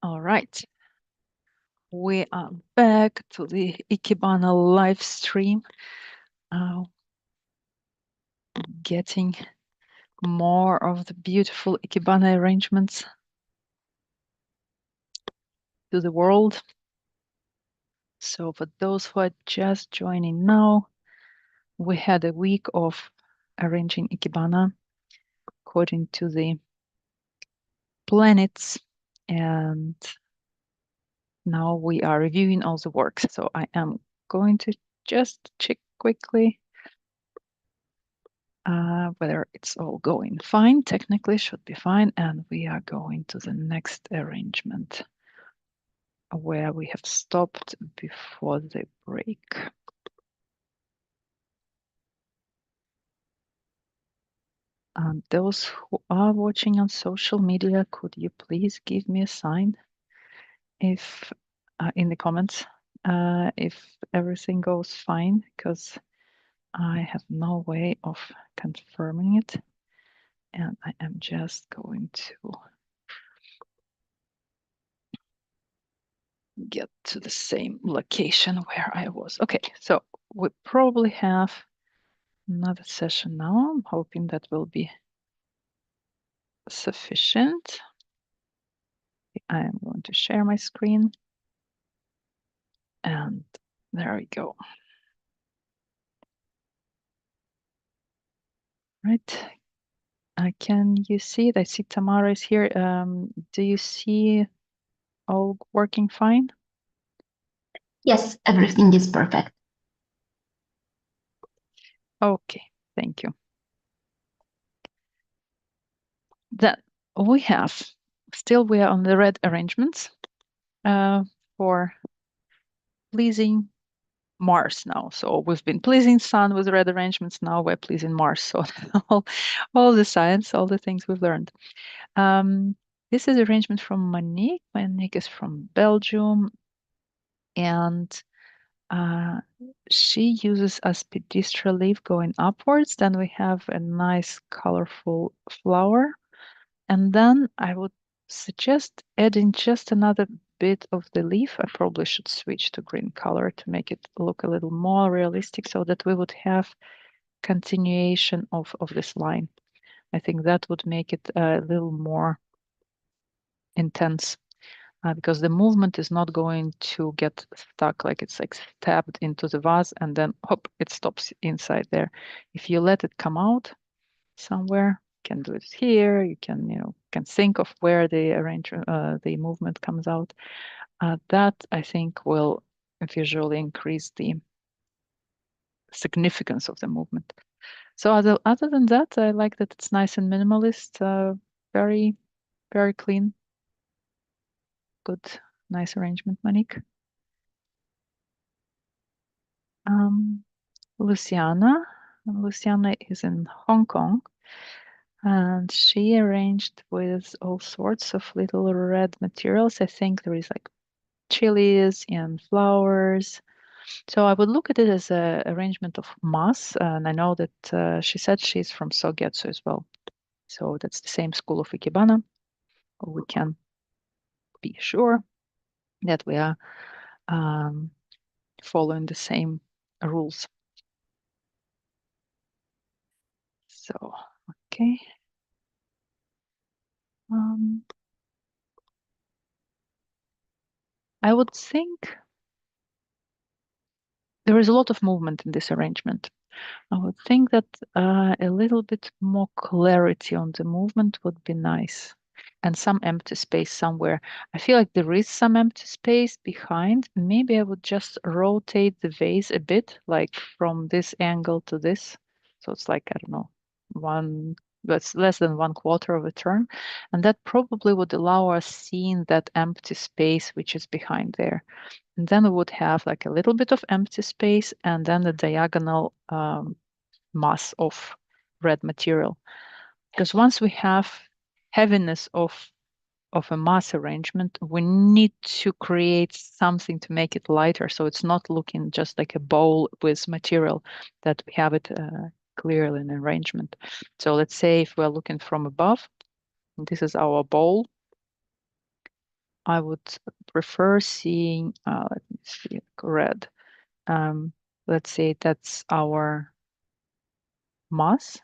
All right. We are back to the Ikebana live stream. Getting more of the beautiful Ikebana arrangements to the world. So for those who are just joining now, we had a week of arranging Ikebana according to the planets, and now we are reviewing all the works. So I am going to just check quickly whether it's all going fine. Technically should be fine, and we are going to the next arrangement where we have stopped before the break. Those who are watching on social media, could you please give me a sign if in the comments if everything goes fine, because I have no way of confirming it, and I am just going to get to the same location where I was. Okay, so we probably have another session now. I'm hoping that will be sufficient. I am going to share my screen, and there we go. Right. Can you see it? I see Tamara is here. Do you see all working fine? Yes, everything is perfect. Okay, thank you. Then we have, still we are on the red arrangements for pleasing Mars now. So we've been pleasing Sun with red arrangements. Now we're pleasing Mars. So all the science, all the things we've learned. This is arrangement from Monique. Monique is from Belgium, and she uses aspidistra leaf going upwards. Then we have a nice colorful flower. And then I would suggest adding just another bit of the leaf. I probably should switch to green color to make it look a little more realistic so that we would have continuation of this line. I think that would make it a little more intense. Because the movement is not going to get stuck, like it's like stabbed into the vase and then hop, it stops inside there. If you let it come out somewhere, you can do it here. You can think of where the movement comes out. That I think will visually increase the significance of the movement. So other than that, I like that it's nice and minimalist, very, very clean. Good, nice arrangement, Monique. Luciana. Luciana is in Hong Kong, and she arranged with all sorts of little red materials. I think there is like chilies and flowers. So I would look at it as an arrangement of mass, and I know that she said she's from Sogetsu as well. So that's the same school of Ikebana. We can be sure that we are following the same rules. So, okay. I would think there is a lot of movement in this arrangement. I would think that a little bit more clarity on the movement would be nice. And some empty space somewhere. I feel like there is some empty space behind. Maybe I would just rotate the vase a bit, like from this angle to this. So it's like, I don't know, that's less than 1/4 of a turn. And that probably would allow us seeing that empty space which is behind there. And then we would have like a little bit of empty space and then the diagonal mass of red material. Because once we have heaviness of a mass arrangement, we need to create something to make it lighter. So it's not looking just like a bowl with material, that we have it clearly in arrangement. So let's say if we're looking from above, this is our bowl. I would prefer seeing, let me see, like red. Let's say that's our mass,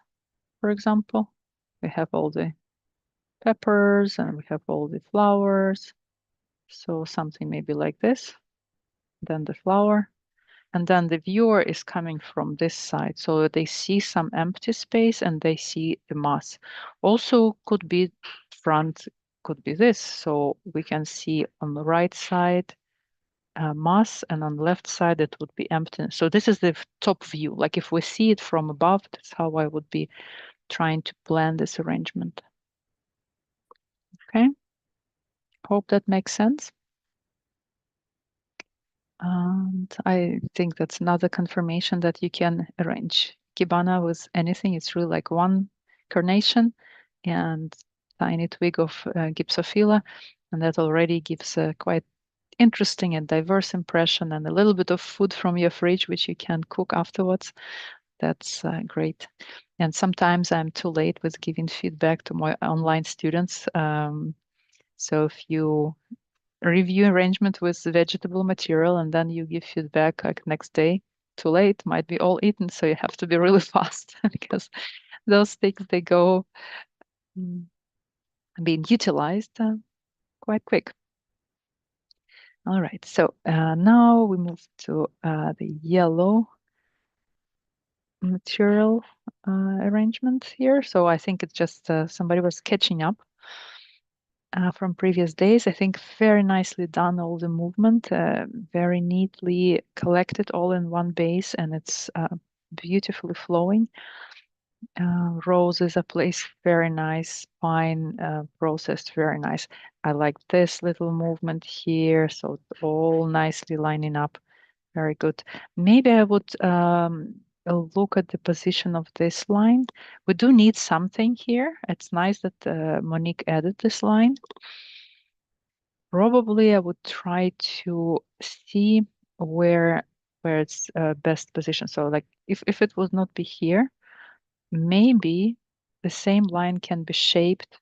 for example. We have all the peppers and we have all the flowers. So something maybe like this, then the flower. And then the viewer is coming from this side. So they see some empty space and they see the mass. Also could be front, could be this. So we can see on the right side mass and on the left side it would be emptiness. So this is the top view. Like if we see it from above, that's how I would be trying to plan this arrangement. Okay, hope that makes sense. And I think that's another confirmation that you can arrange Ikebana with anything. It's really like one carnation and tiny twig of Gypsophila, and that already gives a quite interesting and diverse impression and a little bit of food from your fridge, which you can cook afterwards. That's great. And sometimes I'm too late with giving feedback to my online students. So if you review arrangement with vegetable material and then you give feedback like next day, too late, might be all eaten. So you have to be really fast because those things, they go mm, being utilized quite quick. All right, so now we move to the yellow material arrangement here. So I think it's just somebody was catching up from previous days. I think very nicely done, all the movement, very neatly collected all in one base, and it's beautifully flowing. Roses are placed very nice, fine, processed very nice. I like this little movement here, so it's all nicely lining up. Very good. Maybe I would look at the position of this line. We do need something here. It's nice that Monique added this line. Probably I would try to see where it's best positioned. So like if it would not be here, maybe the same line can be shaped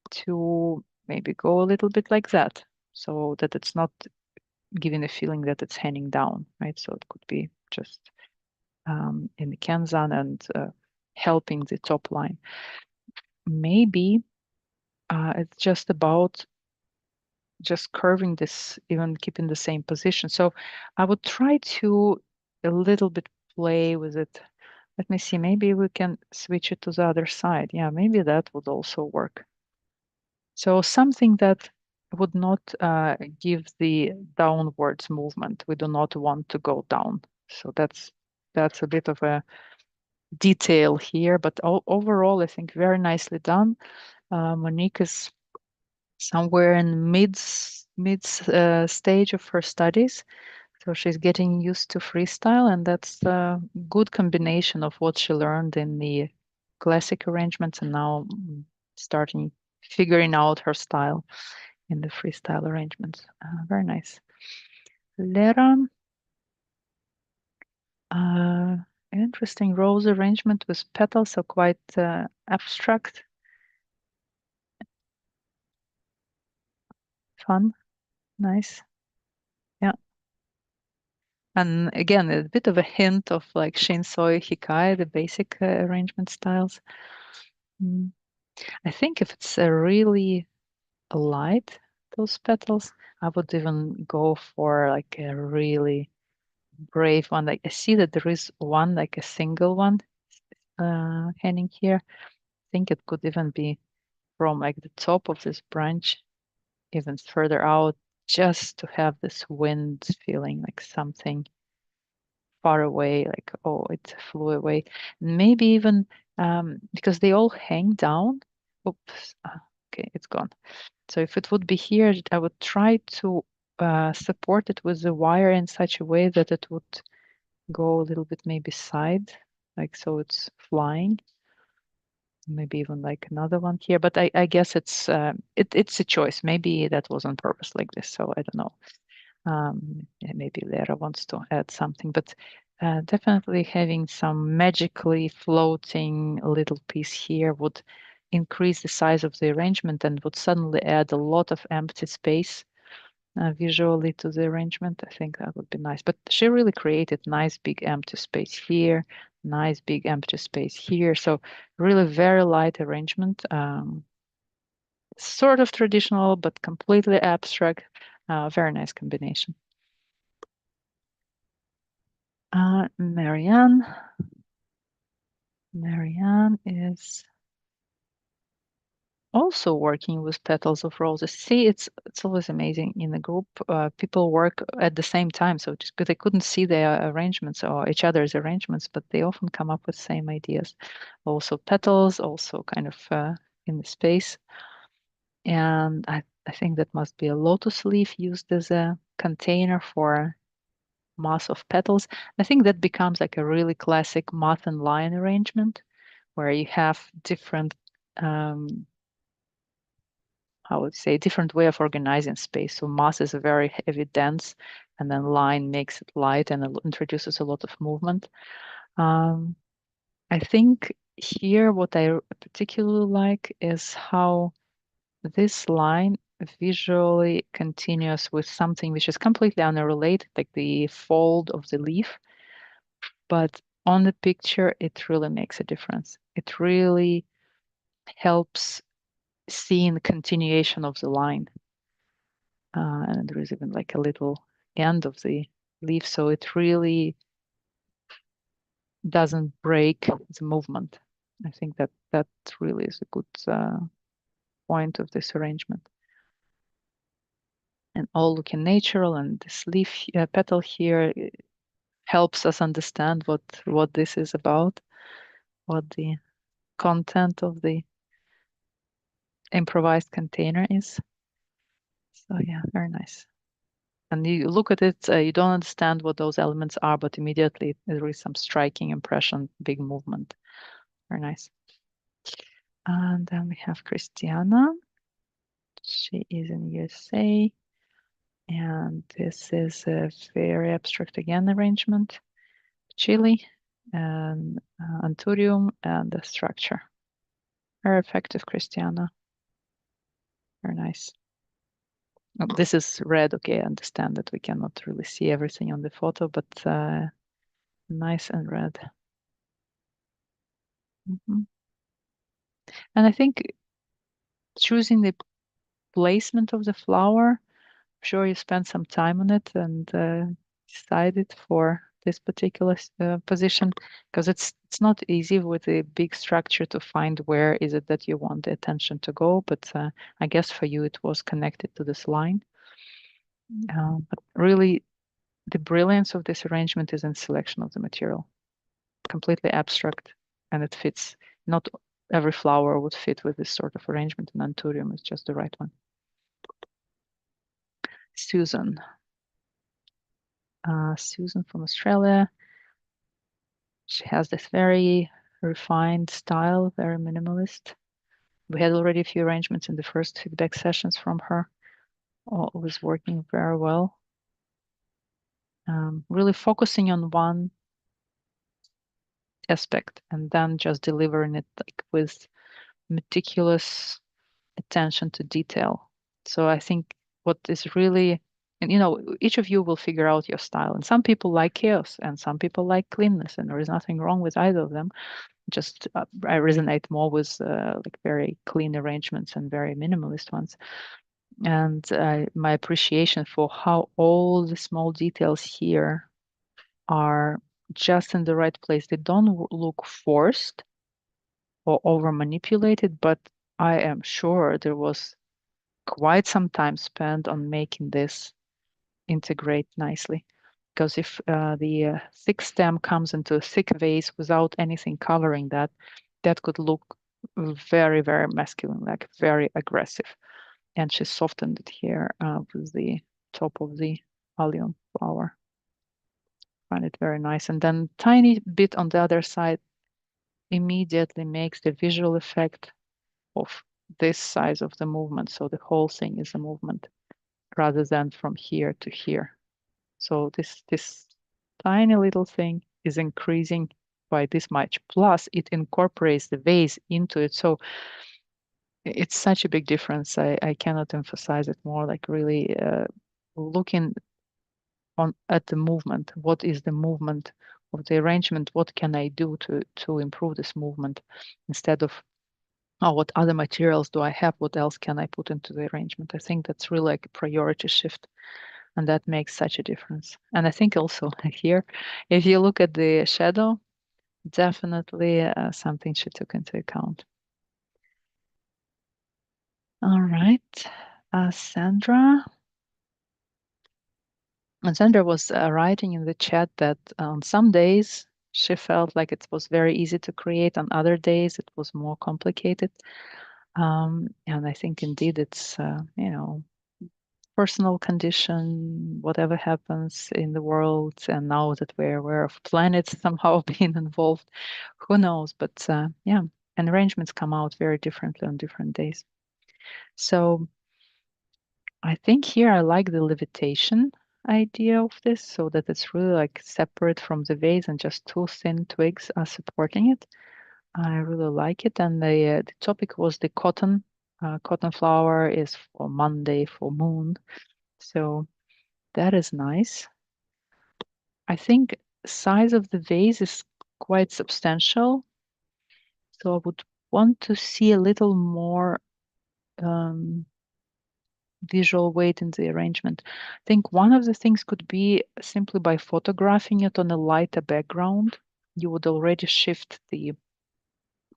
to maybe go a little bit like that, so that it's not giving a feeling that it's hanging down, right? So it could be just in the Kenzan and helping the top line. Maybe it's just about just curving this, even keeping the same position. So I would try to a little bit play with it. Let me see, maybe we can switch it to the other side. Yeah, maybe that would also work. So something that would not give the downwards movement. We do not want to go down. So that's a bit of a detail here, but overall, I think very nicely done. Monique is somewhere in mid stage of her studies, so she's getting used to freestyle, and that's a good combination of what she learned in the classic arrangements and now starting figuring out her style in the freestyle arrangements. Very nice. Lera, uh, interesting rose arrangement with petals, so quite abstract, fun, nice. Yeah. And again, a bit of a hint of like Shinsoi Hikai, the basic arrangement styles. Mm. I think if it's a really light, those petals, I would even go for like a really brave one. Like I see that there is one, like a single one hanging here. I think it could even be from like the top of this branch, even further out, just to have this wind feeling like something far away, like, oh, it flew away. Maybe even because they all hang down. Oops, okay, it's gone. So if it would be here, I would try to support it with the wire in such a way that it would go a little bit maybe side, like so it's flying. Maybe even like another one here, but I guess it's a choice. Maybe that was on purpose like this, so I don't know. Maybe Lera wants to add something, but definitely having some magically floating little piece here would increase the size of the arrangement and would suddenly add a lot of empty space visually to the arrangement. I think that would be nice. But she really created nice big empty space here, nice big empty space here. So really very light arrangement. Sort of traditional, but completely abstract. Very nice combination. Marianne. Marianne is also working with petals of roses. See, it's always amazing in a group. People work at the same time, so just they couldn't see their arrangements or each other's arrangements, but they often come up with same ideas. Also petals, also kind of in the space. And I think that must be a lotus leaf used as a container for mass of petals. I think that becomes like a really classic moth and lion arrangement where you have different I would say different way of organizing space. So mass is a very heavy dense, and then line makes it light and introduces a lot of movement. Um, I think here what I particularly like is how this line visually continues with something which is completely unrelated, like the fold of the leaf, but on the picture it really makes a difference. It really helps seeing the continuation of the line. And there is even like a little end of the leaf, so it really doesn't break the movement. I think that really is a good point of this arrangement. And all looking natural, and this leaf petal here helps us understand what this is about, what the content of the improvised container is. So yeah, very nice. And you look at it, you don't understand what those elements are, but immediately there is some striking impression, big movement. Very nice. And then we have Christiana. She is in USA. And this is a very abstract again arrangement. Chili and Anturium and the structure. Very effective, Christiana. Very nice. This is red. Okay, I understand that we cannot really see everything on the photo, but nice and red. And I think choosing the placement of the flower, I'm sure you spent some time on it and decided for this particular position, because it's not easy with a big structure to find where is it that you want the attention to go, but I guess for you it was connected to this line. But really, the brilliance of this arrangement is in selection of the material. Completely abstract, and it fits. Not every flower would fit with this sort of arrangement, and Anturium is just the right one. Susan. Susan from Australia. She has this very refined style, very minimalist. We had already a few arrangements in the first feedback sessions from her. All was working very well. Really focusing on one aspect and then just delivering it like with meticulous attention to detail. So I think what is really, and each of you will figure out your style. And some people like chaos and some people like cleanness, and there is nothing wrong with either of them. Just I resonate more with like very clean arrangements and very minimalist ones. And my appreciation for how all the small details here are just in the right place. They don't look forced or over manipulated, but I am sure there was quite some time spent on making this integrate nicely. Because if the thick stem comes into a thick vase without anything covering that, that could look very, very masculine, like very aggressive. And she softened it here with the top of the allium flower. Find it very nice. And then tiny bit on the other side immediately makes the visual effect of this size of the movement. So the whole thing is a movement rather than from here to here. So this tiny little thing is increasing by this much. Plus it incorporates the vase into it. So it's such a big difference. I cannot emphasize it more. Like really looking on at the movement. What is the movement of the arrangement? What can I do to improve this movement instead of, oh, what other materials do I have? What else can I put into the arrangement? I think that's really like a priority shift, and that makes such a difference. And I think also here, if you look at the shadow, definitely something she took into account. All right, Sandra. And Sandra was writing in the chat that on some days she felt like it was very easy to create. On other days it was more complicated. And I think indeed it's, personal condition, whatever happens in the world. And now that we're aware of planets somehow being involved, who knows? But yeah, and arrangements come out very differently on different days. So I think here I like the levitation idea of this so that it's really like separate from the vase and just two thin twigs are supporting it. I really like it. And the topic was the cotton. Cotton flower is for Monday for moon. So that is nice. I think size of the vase is quite substantial. So I would want to see a little more um, visual weight in the arrangement. I think one of the things could be simply by photographing it on a lighter background, you would already shift the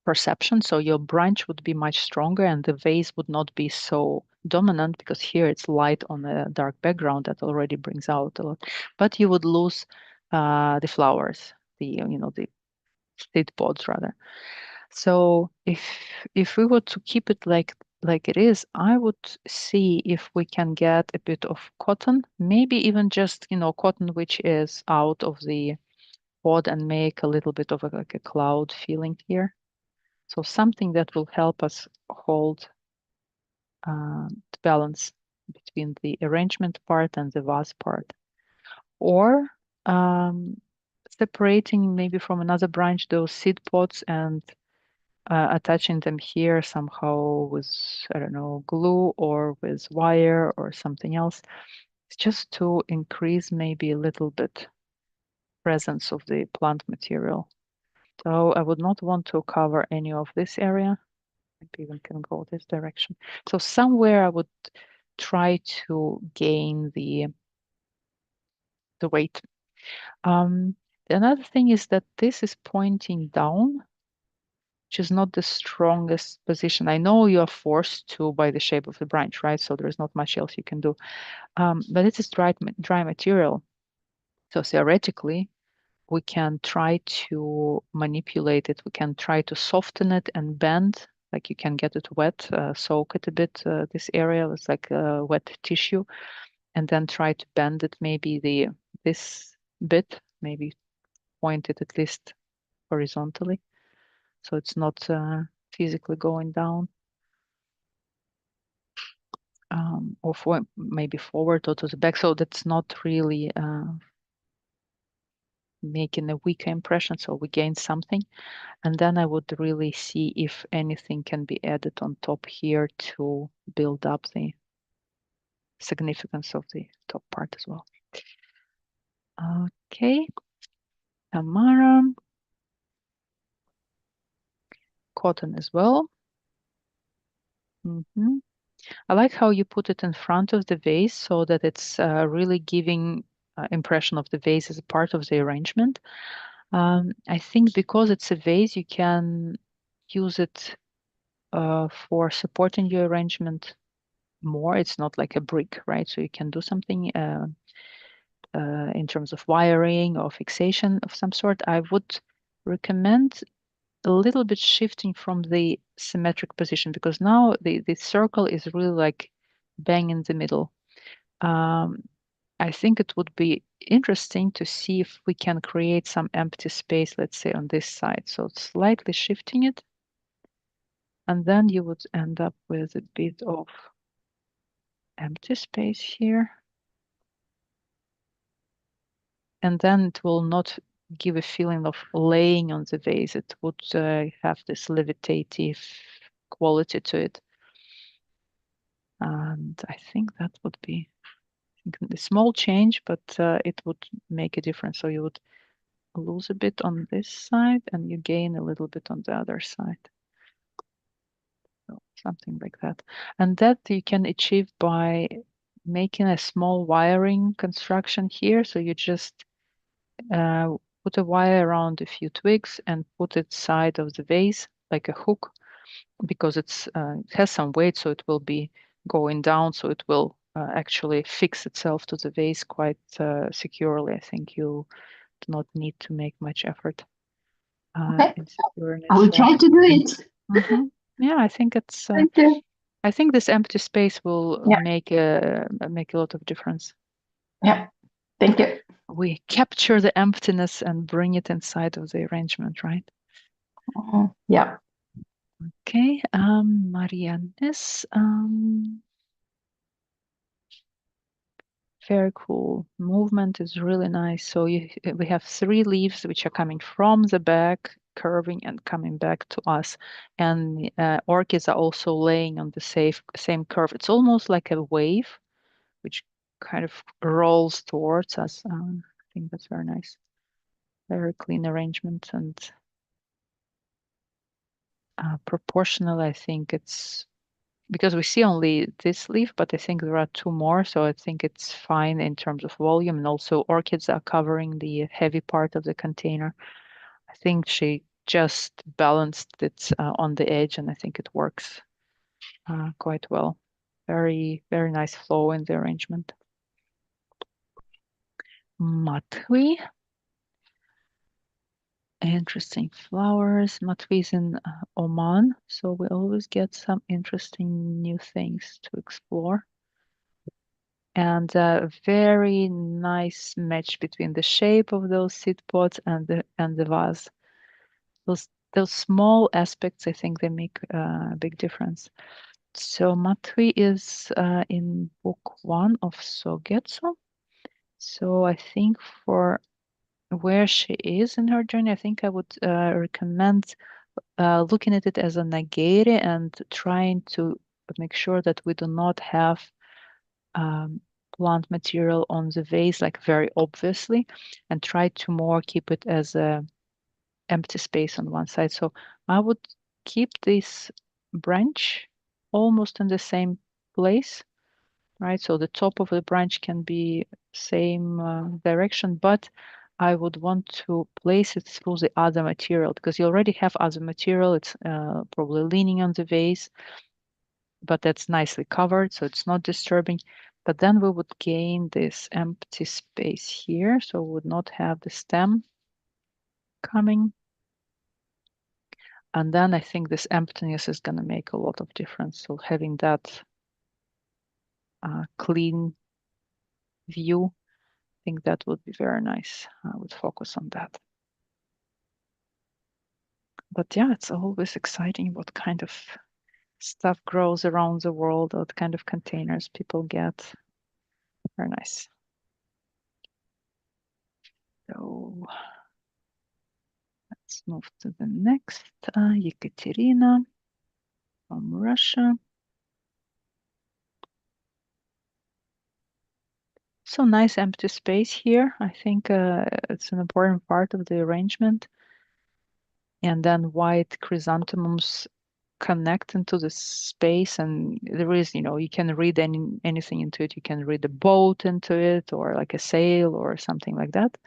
perception. So your branch would be much stronger and the vase would not be so dominant because here it's light on a dark background that already brings out a lot. But you would lose the flowers, the seed pods rather. So if we were to keep it like it is, I would see if we can get a bit of cotton, maybe even just cotton which is out of the pod and make a little bit of like a cloud feeling here. So something that will help us hold the balance between the arrangement part and the vase part, or um, separating maybe from another branch those seed pods and attaching them here somehow with, I don't know, glue or with wire or something else. It's just to increase maybe a little bit presence of the plant material. So I would not want to cover any of this area. Maybe even can go this direction. So somewhere I would try to gain the weight. Um, Another thing is that this is pointing down, which is not the strongest position. I know you are forced to by the shape of the branch, right? So there's not much else you can do. But it is dry material. So theoretically, we can try to manipulate it. We can try to soften it and bend. Like you can get it wet, soak it a bit, this area. It's like wet tissue, and then try to bend it maybe this bit, maybe point it at least horizontally. So it's not physically going down. Or maybe forward or to the back. So that's not really making a weaker impression. So we gain something. And then I would really see if anything can be added on top here to build up the significance of the top part as well. Okay, Tamara, cotton as well. I like how you put it in front of the vase so that it's really giving impression of the vase as a part of the arrangement. I think because it's a vase, you can use it for supporting your arrangement more. It's not like a brick, right? So you can do something in terms of wiring or fixation of some sort. I would recommend a little bit shifting from the symmetric position because now the circle is really like bang in the middle. Um, I think it would be interesting to see if we can create some empty space, let's say on this side. So slightly shifting it, and then you would end up with a bit of empty space here. And then it will not give a feeling of laying on the vase. It would have this levitative quality to it. And I think that would be a small change, but it would make a difference. So you would lose a bit on this side and you gain a little bit on the other side. So something like that. And that you can achieve by making a small wiring construction here. So you just put a wire around a few twigs and put it side of the vase like a hook, because it has some weight, so it will be going down, so it will actually fix itself to the vase quite securely. I think you do not need to make much effort Okay. in securing I it. will So try to do it. yeah, I think it's. Thank you. I think this empty space will Yeah. make a lot of difference. Yeah. Thank you. We capture the emptiness and bring it inside of the arrangement, right? Yeah. Okay, Marianne's very cool. Movement is really nice. So we have 3 leaves which are coming from the back, curving and coming back to us. And orchids are also laying on the same curve. It's almost like a wave which kind of rolls towards us. I think that's very nice. Very clean arrangement and proportional. I think it's because we see only this leaf, but I think there are 2 more. So I think it's fine in terms of volume. And also orchids are covering the heavy part of the container. I think she just balanced it on the edge, and I think it works quite well. Very, very nice flow in the arrangement. Matwi. Interesting flowers. Matwi is in Oman, so we always get some interesting new things to explore. And a very nice match between the shape of those seed pods and the vase. Those small aspects, I think they make a big difference. So Matwi is in book 1 of Sogetsu. So I think for where she is in her journey, I think I would recommend looking at it as a nagere and trying to make sure that we do not have um, plant material on the vase like very obviously, and try to more keep it as a empty space on one side. So I would keep this branch almost in the same place, right? So the top of the branch can be same direction, but I would want to place it through the other material because you already have other material. It's probably leaning on the vase, but that's nicely covered, so it's not disturbing. But then we would gain this empty space here, so we would not have the stem coming. And then I think this emptiness is going to make a lot of difference. So having that clean view, I think that would be very nice. I would focus on that. But yeah, it's always exciting what kind of stuff grows around the world, what kind of containers people get. Very nice. So let's move to the next. Yekaterina from Russia. So nice empty space here. I think it's an important part of the arrangement. And then white chrysanthemums connect into the space, and there is, you can read anything into it. You can read a boat into it, or like a sail, or something like that.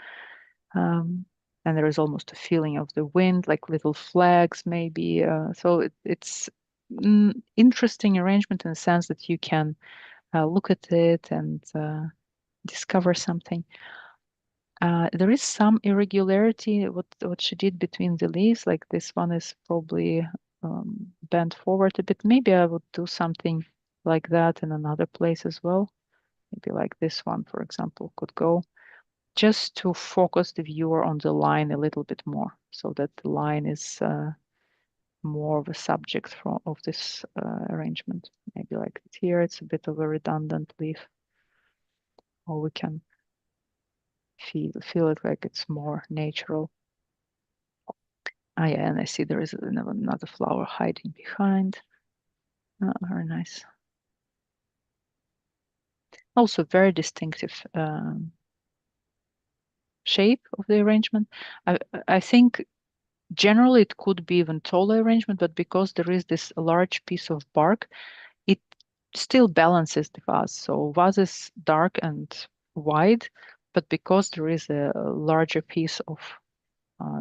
And there is almost a feeling of the wind, like little flags, maybe. So it's interesting arrangement in the sense that you can look at it and discover something. There is some irregularity what she did between the leaves, like this one is probably bent forward a bit. Maybe I would do something like that in another place as well. Maybe like this one, for example, could go just to focus the viewer on the line a little bit more, so that the line is more of a subject of this arrangement. Maybe like here, it's a bit of a redundant leaf, or we can feel it like it's more natural. Yeah, and I see there is another flower hiding behind. Very nice. Also very distinctive shape of the arrangement. I think generally it could be even taller arrangement, but because there is this large piece of bark, it still balances the vase. So vase is dark and wide, but because there is a larger piece of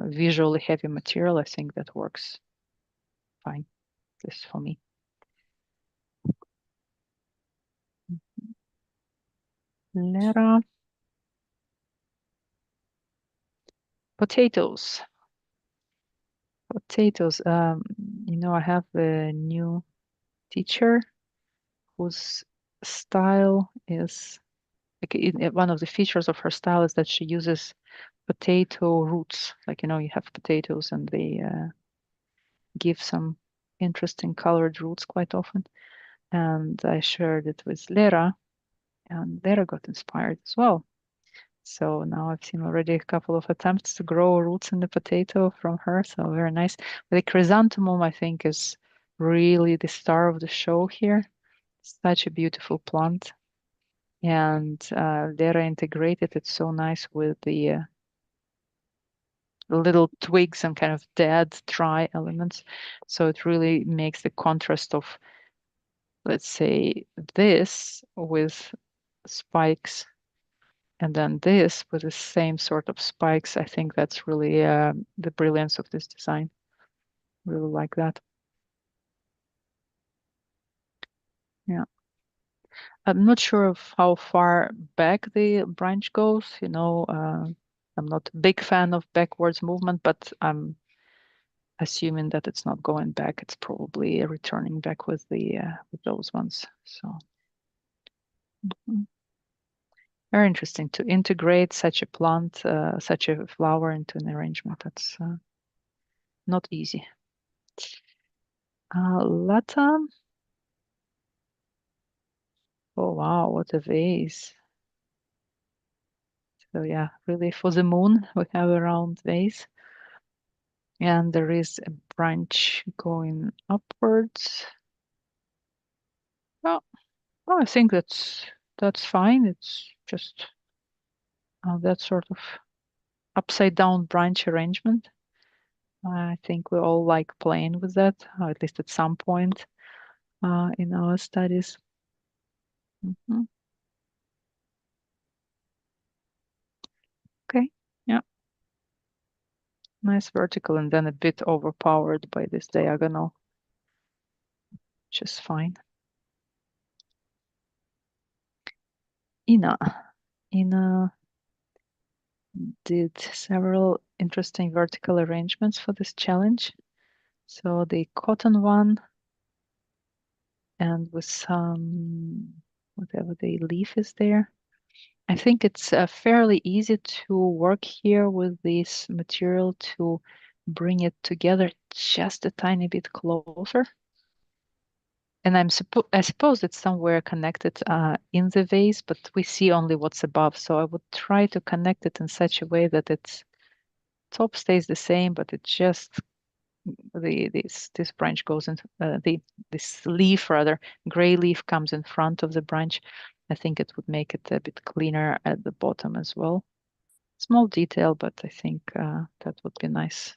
visually heavy material, I think that works fine. This for me. Lera. Potatoes. Potatoes. I have a new teacher whose style is like one of the features of her style is that she uses potato roots. Like, you have potatoes and they give some interesting colored roots quite often. And I shared it with Lera, and Lera got inspired as well. So now I've seen already a couple of attempts to grow roots in the potato from her. So very nice. The chrysanthemum, I think, is really the star of the show here. Such a beautiful plant. And Lera integrated it so nice with the little twigs and kind of dead, dry elements. So it really makes the contrast of, let's say, this with spikes and then this with the same sort of spikes. I think that's really the brilliance of this design. Really like that. Yeah. I'm not sure of how far back the branch goes. I'm not a big fan of backwards movement, but I'm assuming that it's not going back. It's probably returning back with the with those ones. So very interesting to integrate such a plant, such a flower into an arrangement. That's not easy. Lata. Oh wow, what a vase. So yeah, really for the moon we have a round vase. And there is a branch going upwards. Well, I think that's fine. It's just that sort of upside down branch arrangement. I think we all like playing with that, or at least at some point in our studies. Mhm. Okay, yeah, nice vertical, and then a bit overpowered by this diagonal, which is fine. Ina. Ina did several interesting vertical arrangements for this challenge. So the cotton one and with some whatever the leaf is there. I think it's fairly easy to work here with this material to bring it together just a tiny bit closer. And I suppose it's somewhere connected in the vase, but we see only what's above. So I would try to connect it in such a way that its top stays the same, but it just this branch goes into this leaf rather gray leaf comes in front of the branch. I think it would make it a bit cleaner at the bottom as well. Small detail, but I think that would be nice.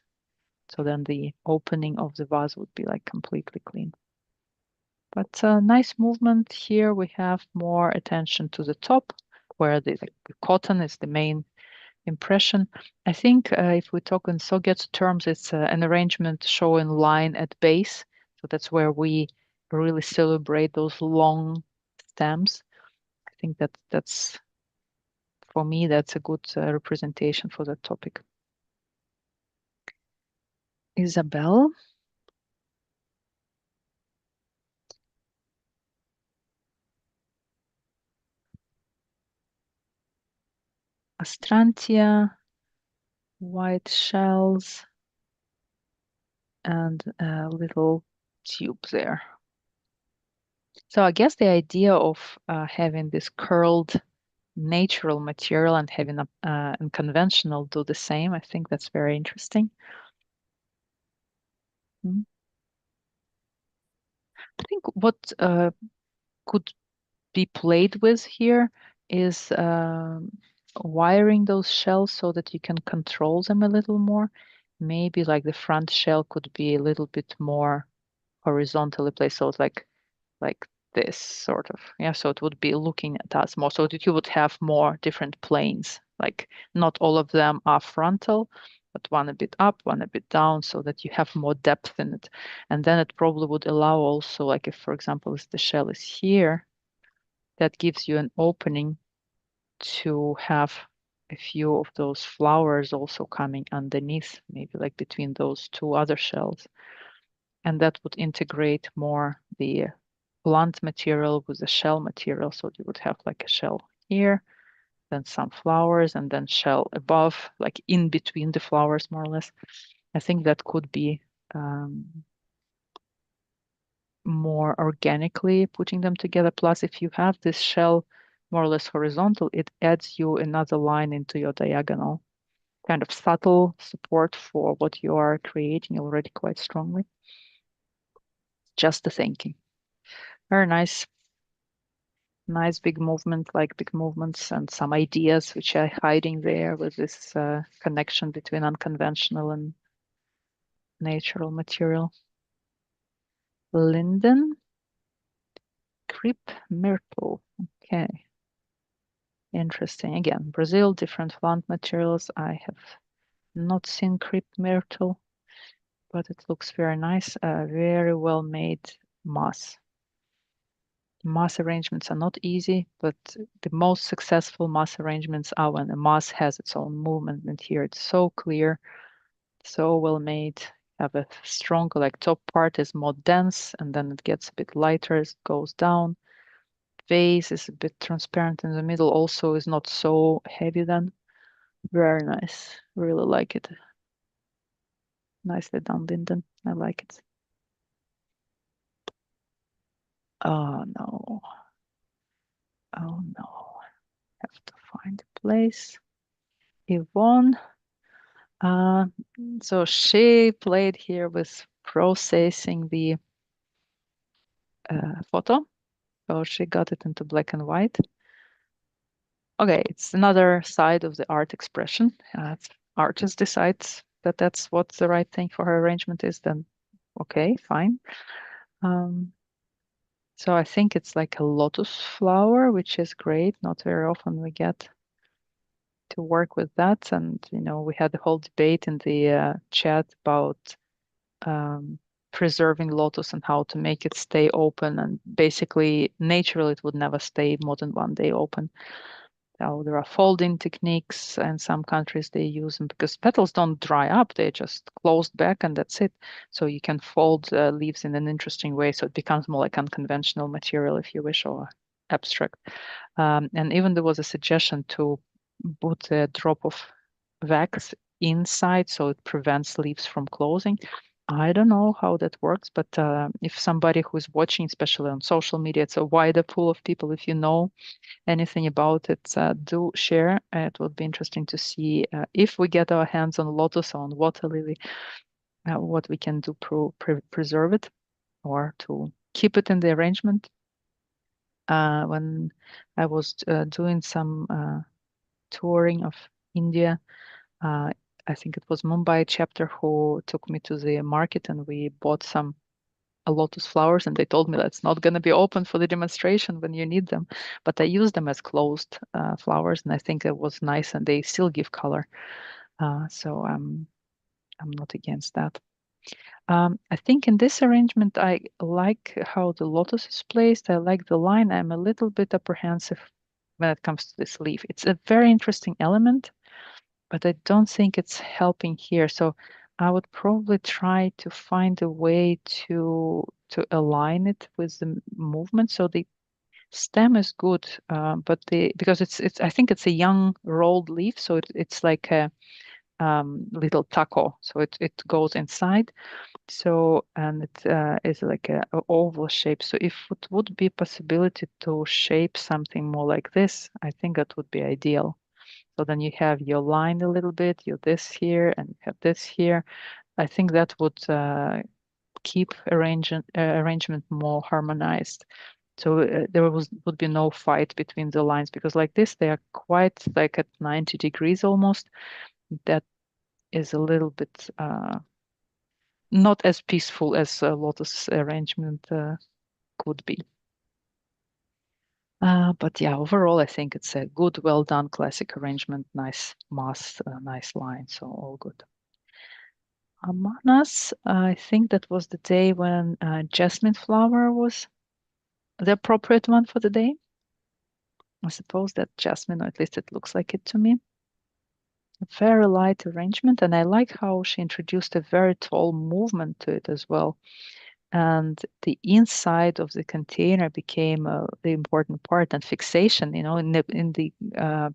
So then the opening of the vase would be like completely clean. But nice movement here. We have more attention to the top where the cotton is the main impression. I think if we talk in Sogetsu terms, it's an arrangement showing line at base. So that's where we really celebrate those long stems. I think that's for me, that's a good representation for that topic. Isabel. Astrantia, white shells, and a little tube there. So I guess the idea of having this curled natural material and having a and conventional do the same, I think that's very interesting. Mm. I think what could be played with here is wiring those shells so that you can control them a little more. Maybe like the front shell could be a little bit more horizontally placed, so it's like this sort of, yeah. So it would be looking at us more, so that you would have more different planes. Like not all of them are frontal, but one a bit up, one a bit down, so that you have more depth in it. And then it probably would allow also, like if, for example, if the shell is here, that gives you an opening to have a few of those flowers also coming underneath, maybe like between those two other shells. And that would integrate more the plant material with the shell material. So you would have like a shell here, then some flowers, and then shell above, like in between the flowers, more or less. I think that could be more organically putting them together. Plus, if you have this shell more or less horizontal, it adds you another line into your diagonal, kind of subtle support for what you are creating already quite strongly. Just the thinking. Very nice. Nice big movement, like big movements, and some ideas which are hiding there with this connection between unconventional and natural material. Linden, creep, myrtle. Okay. Interesting. Again, Brazil, different plant materials. I have not seen creep myrtle, but it looks very nice. Very well made moss. Moss arrangements are not easy, but the most successful moss arrangements are when the moss has its own movement. And here it's so clear, so well made. Have a stronger, like top part is more dense, and then it gets a bit lighter as it goes down. Base is a bit transparent in the middle, also is not so heavy then. Very nice. Really like it. Nicely done, Linden. I like it. Oh no. Oh no. Have to find a place. Yvonne. Uh, so she played here with processing the photo. So she got it into black and white. Okay, it's another side of the art expression. Artist decides that that's what the right thing for her arrangement is, then okay, fine. So I think it's like a lotus flower, which is great. Not very often we get to work with that. And, we had the whole debate in the chat about preserving lotus and how to make it stay open. And basically, naturally, it would never stay more than one day open. Now, there are folding techniques, and some countries they use them because petals don't dry up; they're just closed back, and that's it. So you can fold leaves in an interesting way, so it becomes more like unconventional material, if you wish, or abstract. And even there was a suggestion to put a drop of wax inside, so it prevents leaves from closing. I don't know how that works, but if somebody who is watching, especially on social media, it's a wider pool of people. If you know anything about it, do share. It would be interesting to see if we get our hands on lotus or on water lily, what we can do to preserve it or to keep it in the arrangement. When I was doing some touring of India, I think it was Mumbai chapter who took me to the market, and we bought some lotus flowers, and they told me that's not going to be open for the demonstration when you need them, but I use them as closed flowers, and I think it was nice, and they still give color. So I'm not against that. I think in this arrangement, I like how the lotus is placed. I like the line. I'm a little bit apprehensive when it comes to this leaf. It's a very interesting element, but I don't think it's helping here. So I would probably try to find a way to align it with the movement. So the stem is good, but because it's I think it's a young rolled leaf, so it's like a little taco. So it goes inside. So and it is like a oval shape. So if it would be a possibility to shape something more like this, I think that would be ideal. So then you have your line a little bit, you this here, and you have this here. I think that would keep arrangement more harmonized. So there would be no fight between the lines because like this, they are quite like at 90 degrees almost. That is a little bit not as peaceful as a lotus arrangement could be. But yeah, overall, I think it's a good, well done classic arrangement. Nice mass, nice line. So all good. Manas, I think that was the day when jasmine flower was the appropriate one for the day. I suppose that jasmine, or at least it looks like it to me. A very light arrangement, and I like how she introduced a very tall movement to it as well. And the inside of the container became the important part, and fixation, in the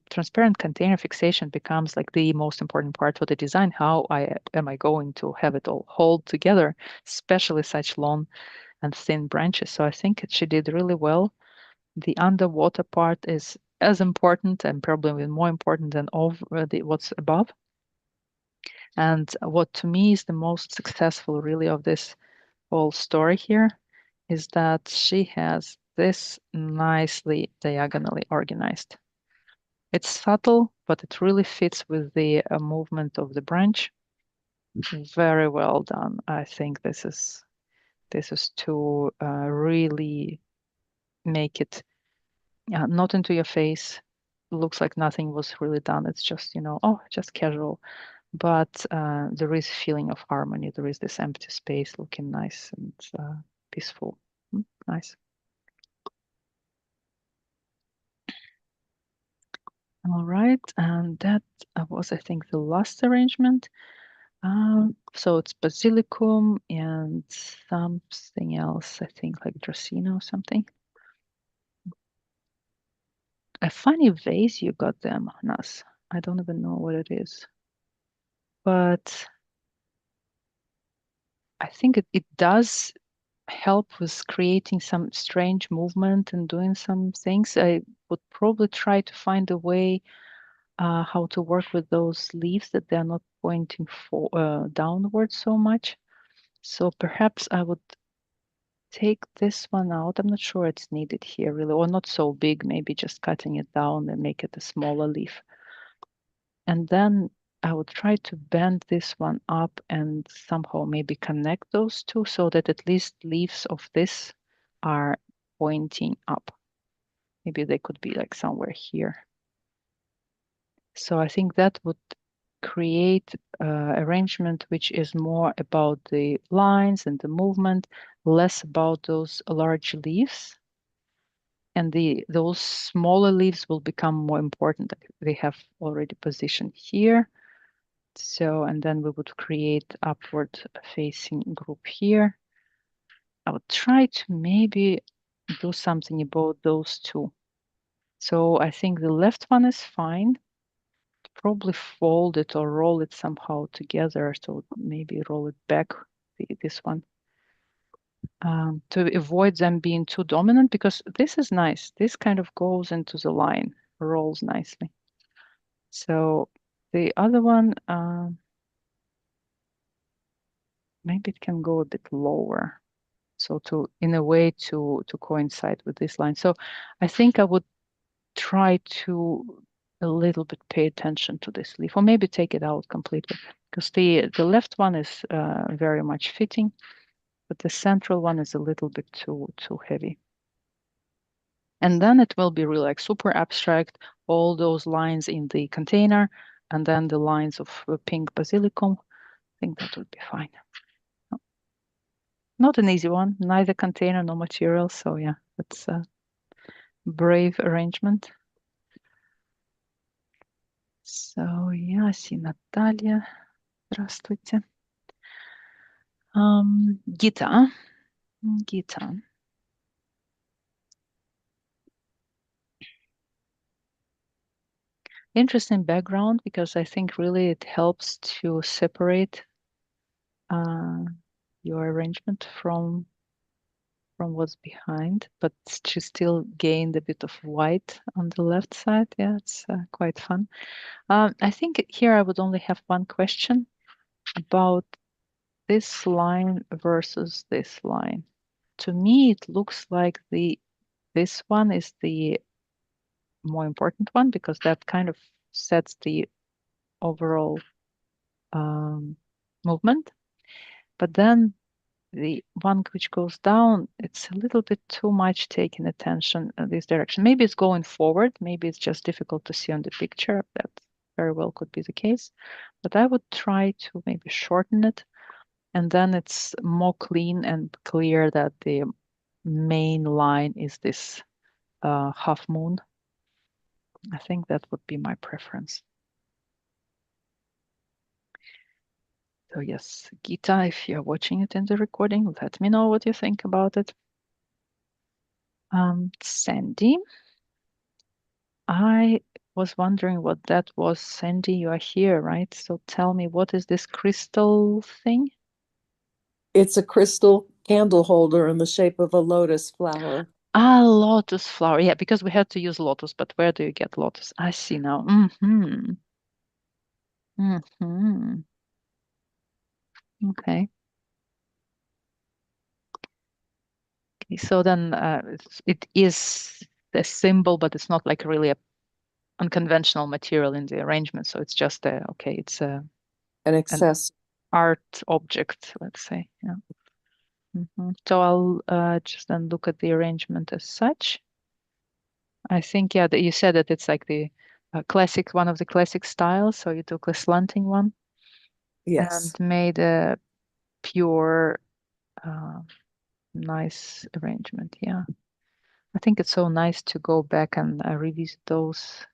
transparent container, fixation becomes like the most important part for the design. How am I going to have it all hold together, especially such long and thin branches? So I think she did really well. The underwater part is as important and probably even more important than over what's above. And what to me is the most successful really of this whole story here is that she has this nicely diagonally organized. It's subtle, but it really fits with the movement of the branch. Very well done. I think this is to really make it not into your face. Looks like nothing was really done. It's just, just casual. But there is a feeling of harmony. There is this empty space looking nice and peaceful. Nice. All right, and that was, I think, the last arrangement. So it's basilicum and something else, I think, like Dracaena or something. A funny vase you got there, Manas. I don't even know what it is, but I think it does help with creating some strange movement and doing some things. I would probably try to find a way how to work with those leaves that they're not pointing downwards so much. So perhaps I would take this one out. I'm not sure it's needed here really, or not so big, maybe just cutting it down and make it a smaller leaf. And then I would try to bend this one up and somehow maybe connect those two so that at least leaves of this are pointing up. Maybe they could be like somewhere here. So I think that would create arrangement which is more about the lines and the movement, less about those large leaves. And those smaller leaves will become more important. They have already positioned here. So, and then we would create upward facing group here. I would try to maybe do something about those two. So I think the left one is fine. Probably fold it or roll it somehow together. So maybe roll it back, this one, to avoid them being too dominant because this is nice. This kind of goes into the line, rolls nicely. So the other one, maybe it can go a bit lower. So in a way to coincide with this line. So I think I would try to a little bit pay attention to this leaf, or maybe take it out completely, because the left one is very much fitting, but the central one is a little bit too heavy. And then it will be really like super abstract, all those lines in the container, and then the lines of pink basilicum. I think that would be fine. Not an easy one, neither container, no material. So yeah, it's a brave arrangement. So yeah, I see Наталья. Здравствуйте. Gita. Gita. Interesting background because I think really it helps to separate your arrangement from what's behind, but she still gained a bit of white on the left side. Yeah, it's quite fun. I think here I would only have one question about this line versus this line. To me, it looks like the this one is the more important one because that kind of sets the overall movement. But then the one which goes down, it's a little bit too much taking attention in this direction. Maybe it's going forward. Maybe it's just difficult to see on the picture. That very well could be the case. But I would try to maybe shorten it. And then it's more clean and clear that the main line is this half moon. I think that would be my preference. So yes, Gita, if you're watching it in the recording, let me know what you think about it. Sandy, I was wondering what that was. Sandy, you are here, right? So tell me, what is this crystal thing? It's a crystal candle holder in the shape of a lotus flower. Ah, lotus flower. Yeah, because we had to use lotus, but where do you get lotus? I see now. Mm-hmm. Mm-hmm. Okay. Okay, so then it is a symbol, but it's not like really a unconventional material in the arrangement. So it's just a, okay, it's An an access. art object, let's say. Yeah. So I'll just then look at the arrangement as such. I think, yeah, that you said that it's like the classic, one of the classic styles. So you took a slanting one and Yes. made a pure, uh, nice arrangement. Yeah. I think it's so nice to go back and revisit those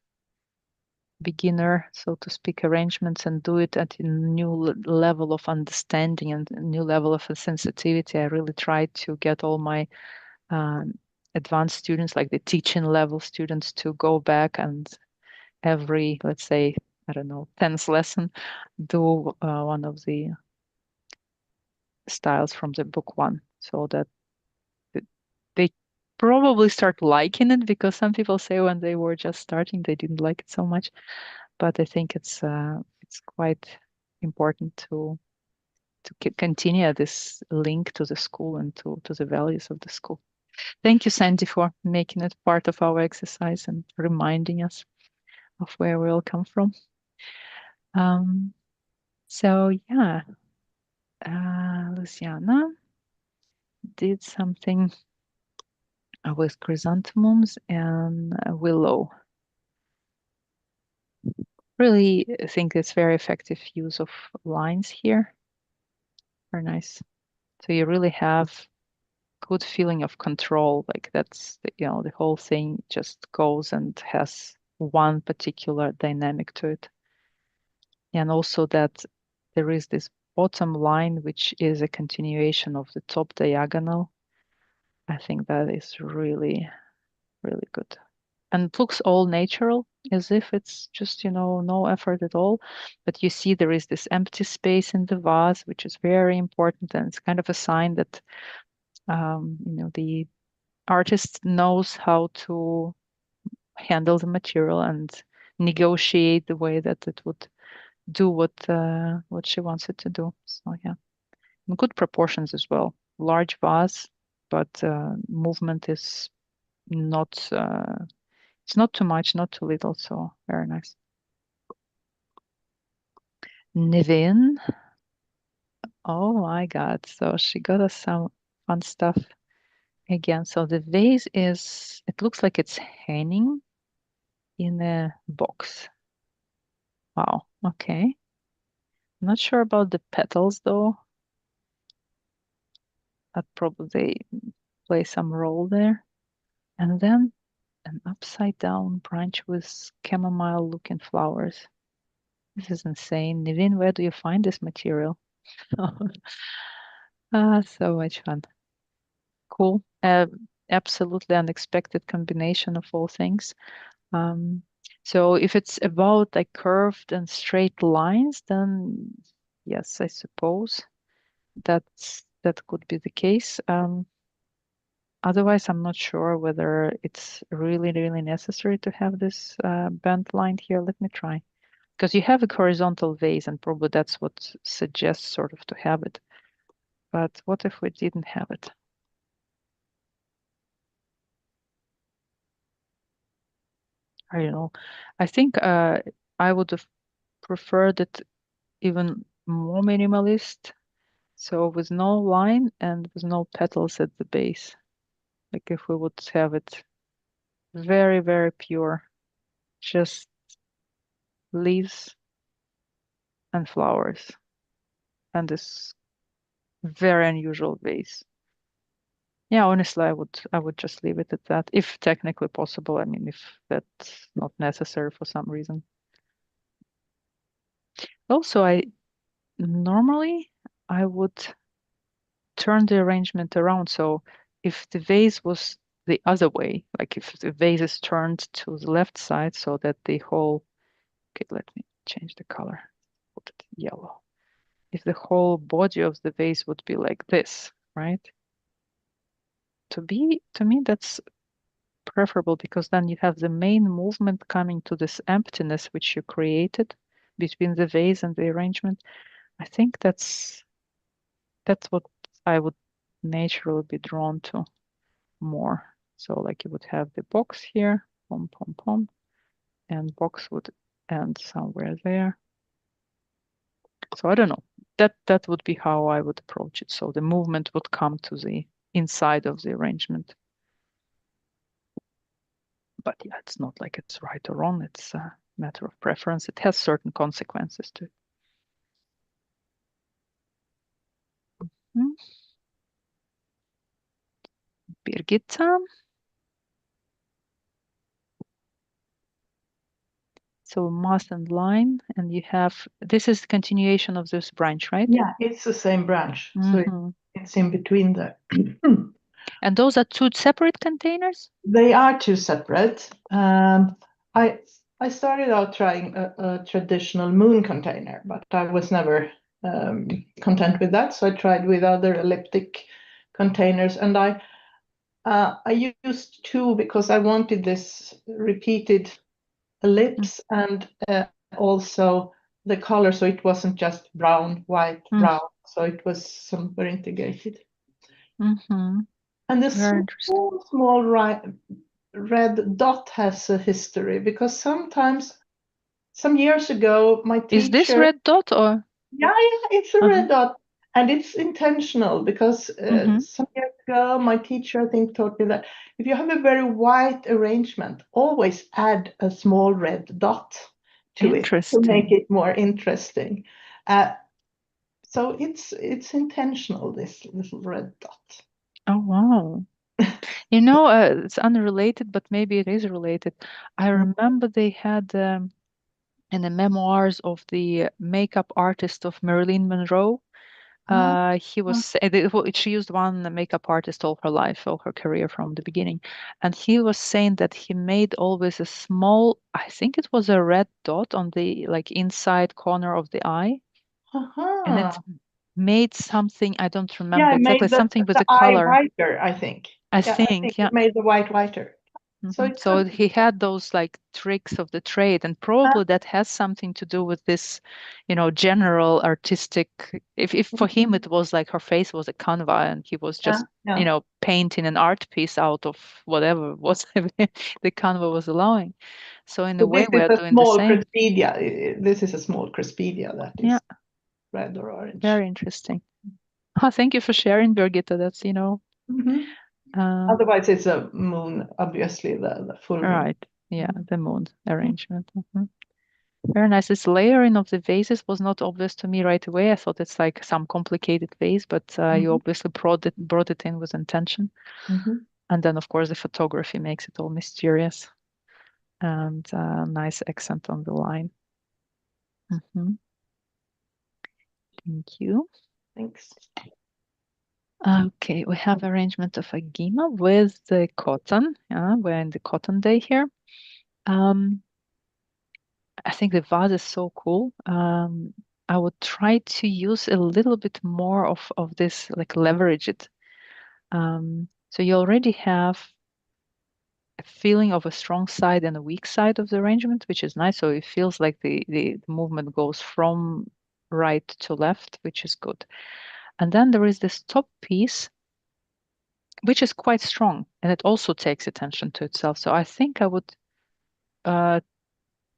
beginner, so to speak, arrangements and do it at a new level of understanding and a new level of sensitivity. I really try to get all my um, advanced students, like the teaching level students, to go back and every, let's say, I don't know, 10th lesson, do one of the styles from the book one, so that they probably start liking it because some people say when they were just starting they didn't like it so much. But I think it's quite important to continue this link to the school and to the values of the school. Thank you, Sandy, for making it part of our exercise and reminding us of where we all come from. Um, so yeah, Luciana did something with chrysanthemums and willow. Really think it's very effective use of lines here. Very nice. So you really have good feeling of control. Like that's the whole thing just goes and has one particular dynamic to it. And also that there is this bottom line, which is a continuation of the top diagonal. I think that is really, really good. And it looks all natural, as if it's just, no effort at all. But you see there is this empty space in the vase, which is very important. And it's kind of a sign that, the artist knows how to handle the material and negotiate the way that it would do what she wants it to do. So yeah, and good proportions as well. Large vase, but movement is not. It's not too much, not too little. So very nice. Nivin. Oh my God! So she got us some fun stuff again. So the vase is. It looks like it's hanging in a box. Wow. Okay. Not sure about the petals though. That probably play some role there. And then an upside down branch with chamomile looking flowers. This is insane. Nivin, where do you find this material? So much fun. Cool. Absolutely unexpected combination of all things. Um, so if it's about like curved and straight lines, then yes, I suppose that could be the case. Otherwise, I'm not sure whether it's really, really necessary to have this bent line here. Let me try. Because you have a horizontal vase, and probably that's what suggests sort of to have it. But what if we didn't have it? I don't know. I think I would have preferred it even more minimalist. So with no line and with no petals at the base. Like if we would have it very, very pure, just leaves and flowers and this very unusual vase. Yeah, honestly, I would just leave it at that, if technically possible. I mean, if that's not necessary for some reason. Also, I normally I would turn the arrangement around. So if the vase was the other way, like if the vase is turned to the left side so that the whole, okay, let me change the color, put it yellow. If the whole body of the vase would be like this, right? To me, that's preferable because then you have the main movement coming to this emptiness which you created between the vase and the arrangement. I think that's what I would naturally be drawn to more. So like you would have the box here, pom pom pom, and box would end somewhere there. So I don't know. That would be how I would approach it. So the movement would come to the inside of the arrangement. But yeah, it's not like it's right or wrong. It's a matter of preference. It has certain consequences to it. Hmm. Birgitta. So moss and line, and you have this is the continuation of this branch, right? Yeah, it's the same branch. So Hmm. it's in between there. And those are two separate containers? They are two separate. I I started out trying a traditional moon container, but I was never content with that. So I tried with other elliptic containers, and I used two because I wanted this repeated ellipse and also the color, so it wasn't just brown, white, brown. So it was super integrated. Mm-hmm. And the Very interesting. small red dot has a history because sometimes, some years ago, my Is this teacher, red dot or? yeah, it's a Uh-huh. red dot. And it's intentional because Mm-hmm. some years ago, my teacher, I think, taught me that if you have a very white arrangement, always add a small red dot to it to make Interesting. it more interesting. Uh, so it's intentional, this little red dot. Oh, wow. It's unrelated, but maybe it is related. I remember they had in the memoirs of the makeup artist of Marilyn Monroe. He was she used one makeup artist all her life, all her career from the beginning, and he was saying that he made always a small, I think it was a red dot on the like inside corner of the eye, and it Uh-huh. made something, I don't Yeah, remember it exactly, made something with the the eye color, whiter, I think. I Yeah, I think think, yeah. it made the white whiter. So it So could he be. had those like tricks of the trade, and Uh, probably that has something to do with this, general artistic. If for him it was like her face was a canva, and he was yeah, just, yeah. painting an art piece out of whatever was the canva was allowing. So in a So way, this we is are a doing the small same. Crespidia. This is a small Crespidia that Yeah, is red or orange. very interesting. Oh, thank you for sharing, Birgitta. That's, Hmm. uh, Otherwise, it's a moon, obviously, the full moon. right. Yeah, the moon arrangement. Mhm. Very nice. This layering of the vases was not obvious to me right away. I thought it's like some complicated vase, but you Hmm. obviously brought it in with intention. Hmm. And then, of course, the photography makes it all mysterious and nice accent on the line. Mhm. Thank you. Thanks. Okay, we have arrangement of a gima with the cotton. We're in the cotton day here. Um, I think the vase is so cool. I would try to use a little bit more of this, like leverage it. So you already have a feeling of a strong side and a weak side of the arrangement, which is nice. So it feels like the movement goes from right to left, which is good. And then there is this top piece, which is quite strong, and it also takes attention to itself. So I think I would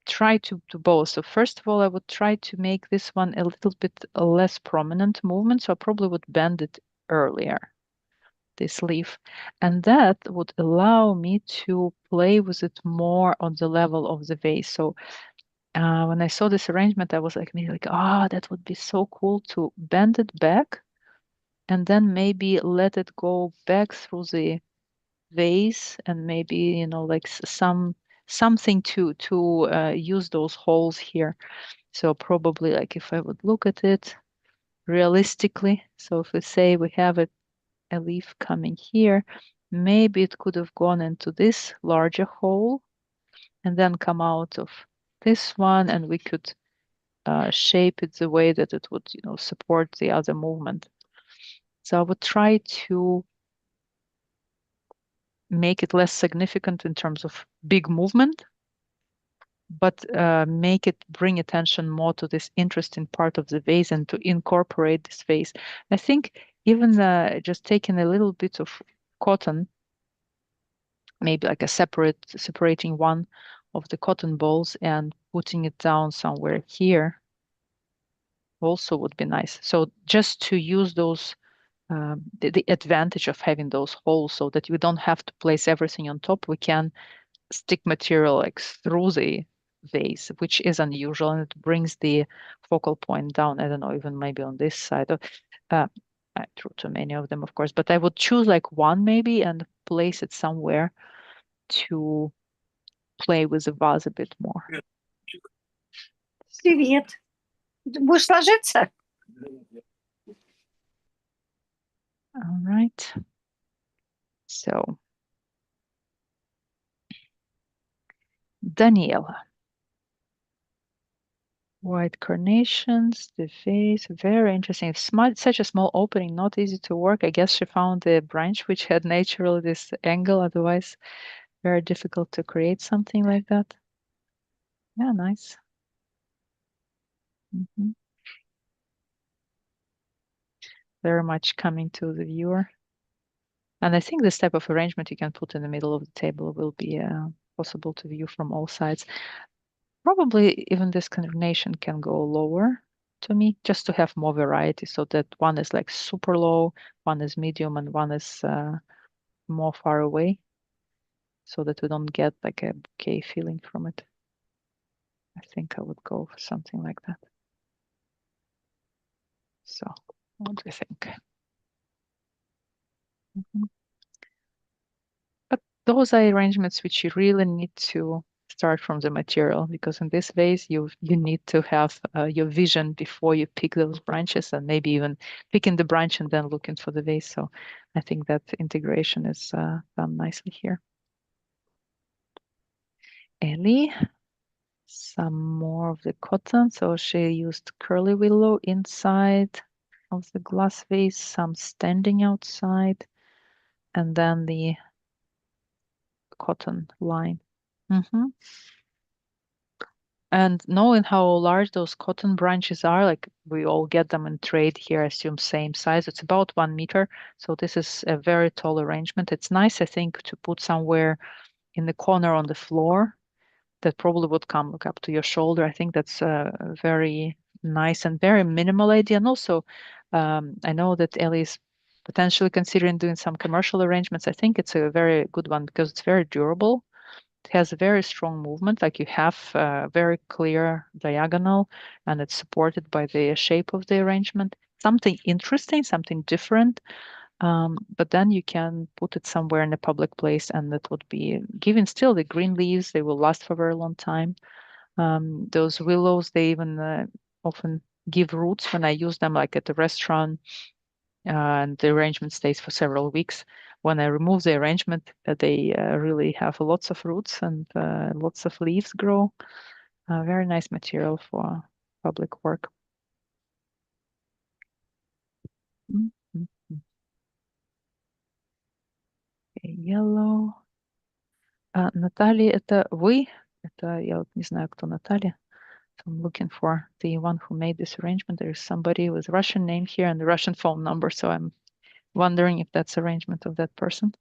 try to both. So first of all, I would try to make this one a little bit less prominent movement. So I probably would bend it earlier, this leaf. And that would allow me to play with it more on the level of the vase. So when I saw this arrangement, I was like, maybe like, that would be so cool to bend it back and then maybe let it go back through the vase and maybe, like something to use those holes here. So probably like if I would look at it realistically, so if we say we have a leaf coming here, maybe it could have gone into this larger hole and then come out of this one, and we could shape it the way that it would, support the other movement. So I would try to make it less significant in terms of big movement, but make it bring attention more to this interesting part of the vase and to incorporate this vase. I think even just taking a little bit of cotton, maybe like separating one of the cotton balls and putting it down somewhere here also would be nice. So just to use those, the advantage of having those holes so that we don't have to place everything on top, we can stick material like through the vase, which is unusual, and it brings the focal point down. I don't know, even maybe on this side. I drew too many of them, of course, but I would choose like one maybe and place it somewhere to play with the vase a bit more. Привет. Будешь ложиться? All right. So, Daniela. White carnations, the vase, very interesting. Such a small opening, not easy to work. I guess she found a branch which had naturally this angle, otherwise very difficult to create something like that. Yeah, nice. Very much coming to the viewer. And I think this type of arrangement you can put in the middle of the table will be possible to view from all sides. Probably even this carnation can go lower to me, just to have more variety, so that one is like super low, one is medium, and one is more far away, so that we don't get like a bouquet feeling from it. I think I would go for something like that. So, what do you think? But those are arrangements which you really need to start from the material, because in this vase you need to have your vision before you pick those branches, and maybe even picking the branch and then looking for the vase. So I think that integration is done nicely here. Ellie, some more of the cotton. So she used curly willow inside of the glass vase, some standing outside, and then the cotton line. And knowing how large those cotton branches are, like we all get them in trade here, I assume same size. It's about 1 meter. So this is a very tall arrangement. It's nice, I think, to put somewhere in the corner on the floor that probably would come look up to your shoulder. I think that's a very nice and very minimal idea. And also, I know that Ellie is potentially considering doing some commercial arrangements. I think it's a very good one because it's very durable. It has a very strong movement, like you have a very clear diagonal, and it's supported by the shape of the arrangement. Something interesting, something different, but then you can put it somewhere in a public place, and it would be giving still the green leaves. They will last for a very long time. Those willows, they even often give roots when I use them, like at the restaurant, and the arrangement stays for several weeks. When I remove the arrangement, they really have lots of roots and lots of leaves grow. Very nice material for public work. Yellow. Наталья, это вы? Это я вот не знаю, кто Наталья. So I'm looking for the one who made this arrangement. There's somebody with Russian name here and the Russian phone number, so I'm wondering if that's arrangement of that person.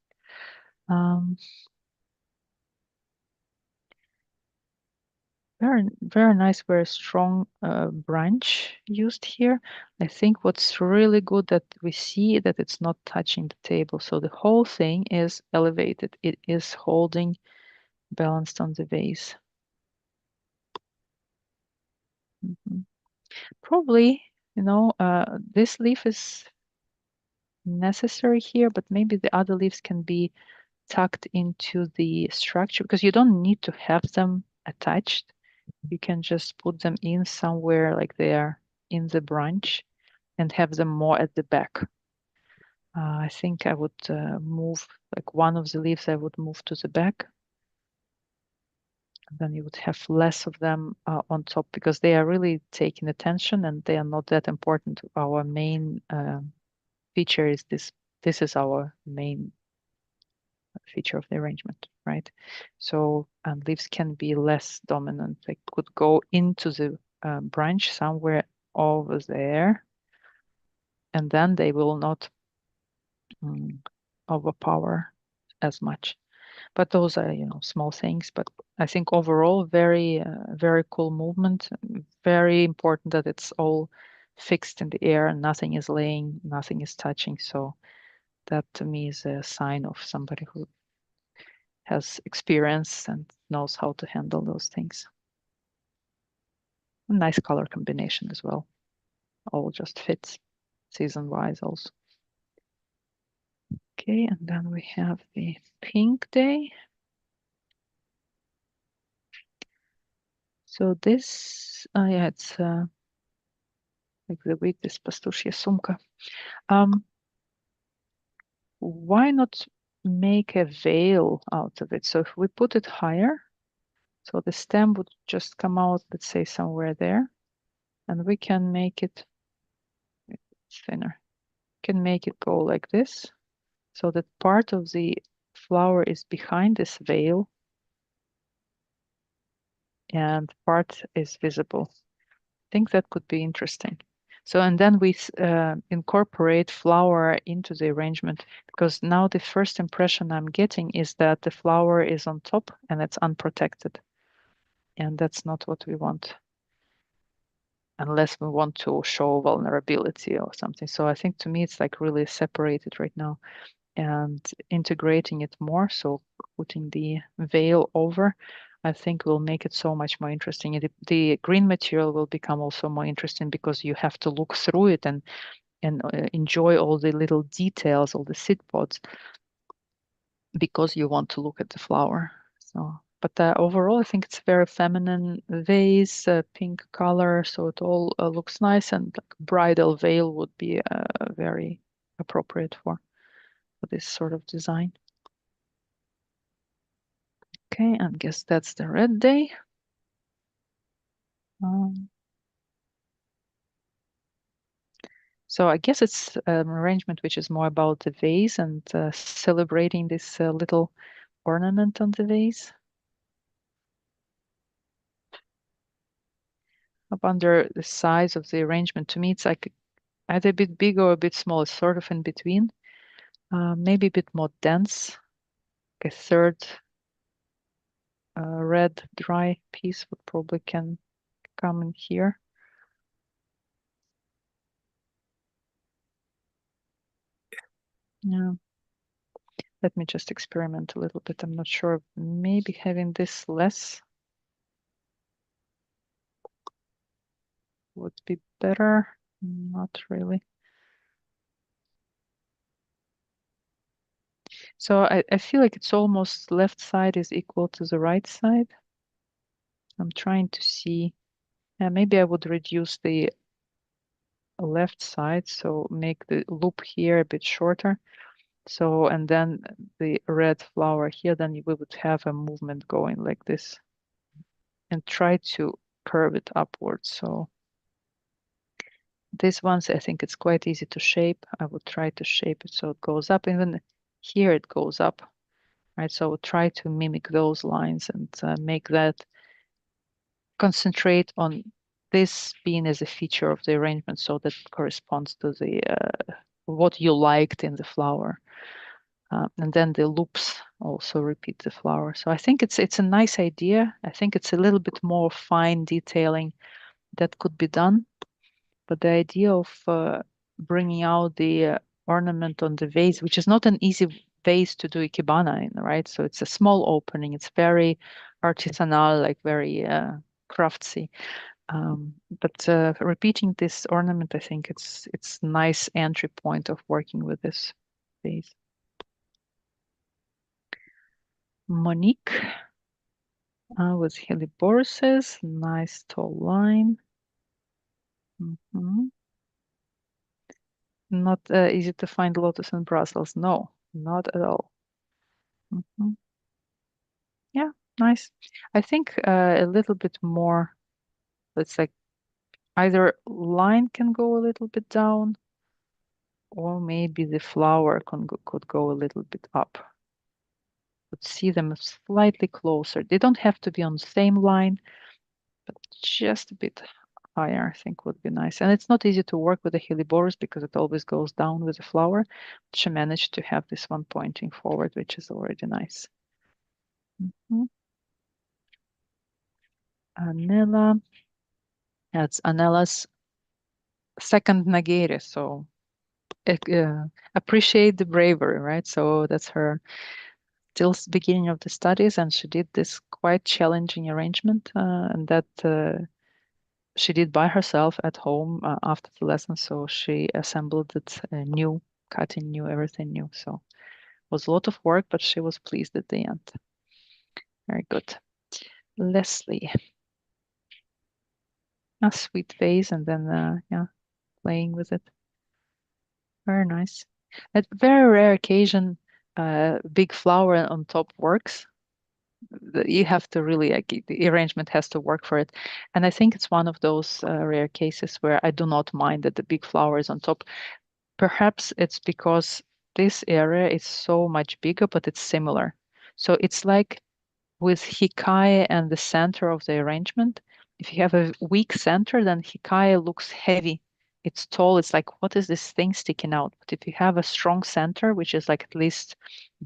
Very, very nice, very strong branch used here. I think what's really good that we see that it's not touching the table. So the whole thing is elevated. It is holding balanced on the vase. Probably, this leaf is necessary here, but maybe the other leaves can be tucked into the structure because you don't need to have them attached. You can just put them in somewhere like they are in the branch and have them more at the back. I think I would move like one of the leaves I would move to the back. Then you would have less of them on top because they are really taking attention and they are not that important. Our main feature is this. This is our main feature of the arrangement, right? So leaves can be less dominant. They could go into the branch somewhere over there, and then they will not overpower as much. But those are, small things. But I think overall, very, very cool movement. Very important that it's all fixed in the air and nothing is laying, nothing is touching. So that to me is a sign of somebody who has experience and knows how to handle those things. A nice color combination as well. All just fits season-wise also. Okay, and then we have the pink day. So this, yeah, it's like the week, this pastushia sumka. Why not make a veil out of it? So if we put it higher, so the stem would just come out, let's say somewhere there, and we can make it thinner. Can make it go like this, so that part of the flower is behind this veil and part is visible. I think that could be interesting. So, and then we incorporate flower into the arrangement because now the first impression I'm getting is that the flower is on top and it's unprotected. And that's not what we want unless we want to show vulnerability or something. So I think to me, it's like really separated right now and integrating it more. So putting the veil over, I think will make it so much more interesting. The green material will become also more interesting because you have to look through it and enjoy all the little details, all the seed pods, because you want to look at the flower. So, but overall, I think it's very feminine vase, pink color, so it all looks nice, and like bridal veil would be very appropriate for this sort of design. Okay, I guess that's the red day. So I guess it's an arrangement which is more about the vase and celebrating this little ornament on the vase. Up under the size of the arrangement, to me, it's like either a bit big or a bit small. It's sort of in between. Maybe a bit more dense. Like a third red dry piece would probably can come in here. Yeah. Let me just experiment a little bit. I'm not sure. Maybe having this less would be better. Not really. So I feel like it's almost left side is equal to the right side. I'm trying to see. Maybe I would reduce the left side, so make the loop here a bit shorter. So, and then the red flower here, then we would have a movement going like this and try to curve it upwards. So this ones, I think it's quite easy to shape. I would try to shape it so it goes up. Even here it goes up, right? So I would try to mimic those lines and make that concentrate on this being as a feature of the arrangement so that corresponds to the what you liked in the flower. And then the loops also repeat the flower. So I think it's a nice idea. I think it's a little bit more fine detailing that could be done. But the idea of bringing out the ornament on the vase, which is not an easy vase to do Ikebana in, right? So it's a small opening. It's very artisanal, like very craftsy. But repeating this ornament, I think it's nice entry point of working with this vase. Monique with Heliborises, nice tall line. Not easy to find lotus in Brussels. No, not at all. Yeah, nice. I think a little bit more, let's like either line can go a little bit down or maybe the flower could go a little bit up. Could see them slightly closer. They don't have to be on the same line, but just a bit higher, I think would be nice. And it's not easy to work with the Helleborus because it always goes down with the flower. She managed to have this one pointing forward, which is already nice. Anella. That's Anella's second Nagere, so appreciate the bravery, right? So that's her still beginning of the studies, and she did this quite challenging arrangement, and that she did by herself at home after the lesson. So she assembled it new, cutting new, everything new. So it was a lot of work, but she was pleased at the end. Very good. Leslie. A sweet face, and then yeah, playing with it. Very nice. At very rare occasion, big flower on top works. You have to really, the arrangement has to work for it. And I think it's one of those rare cases where I do not mind that the big flower is on top. Perhaps it's because this area is so much bigger, but it's similar. So it's like with Hikaye and the center of the arrangement. If you have a weak center, then Hikaye looks heavy. It's tall. It's like, what is this thing sticking out? But if you have a strong center, which is like at least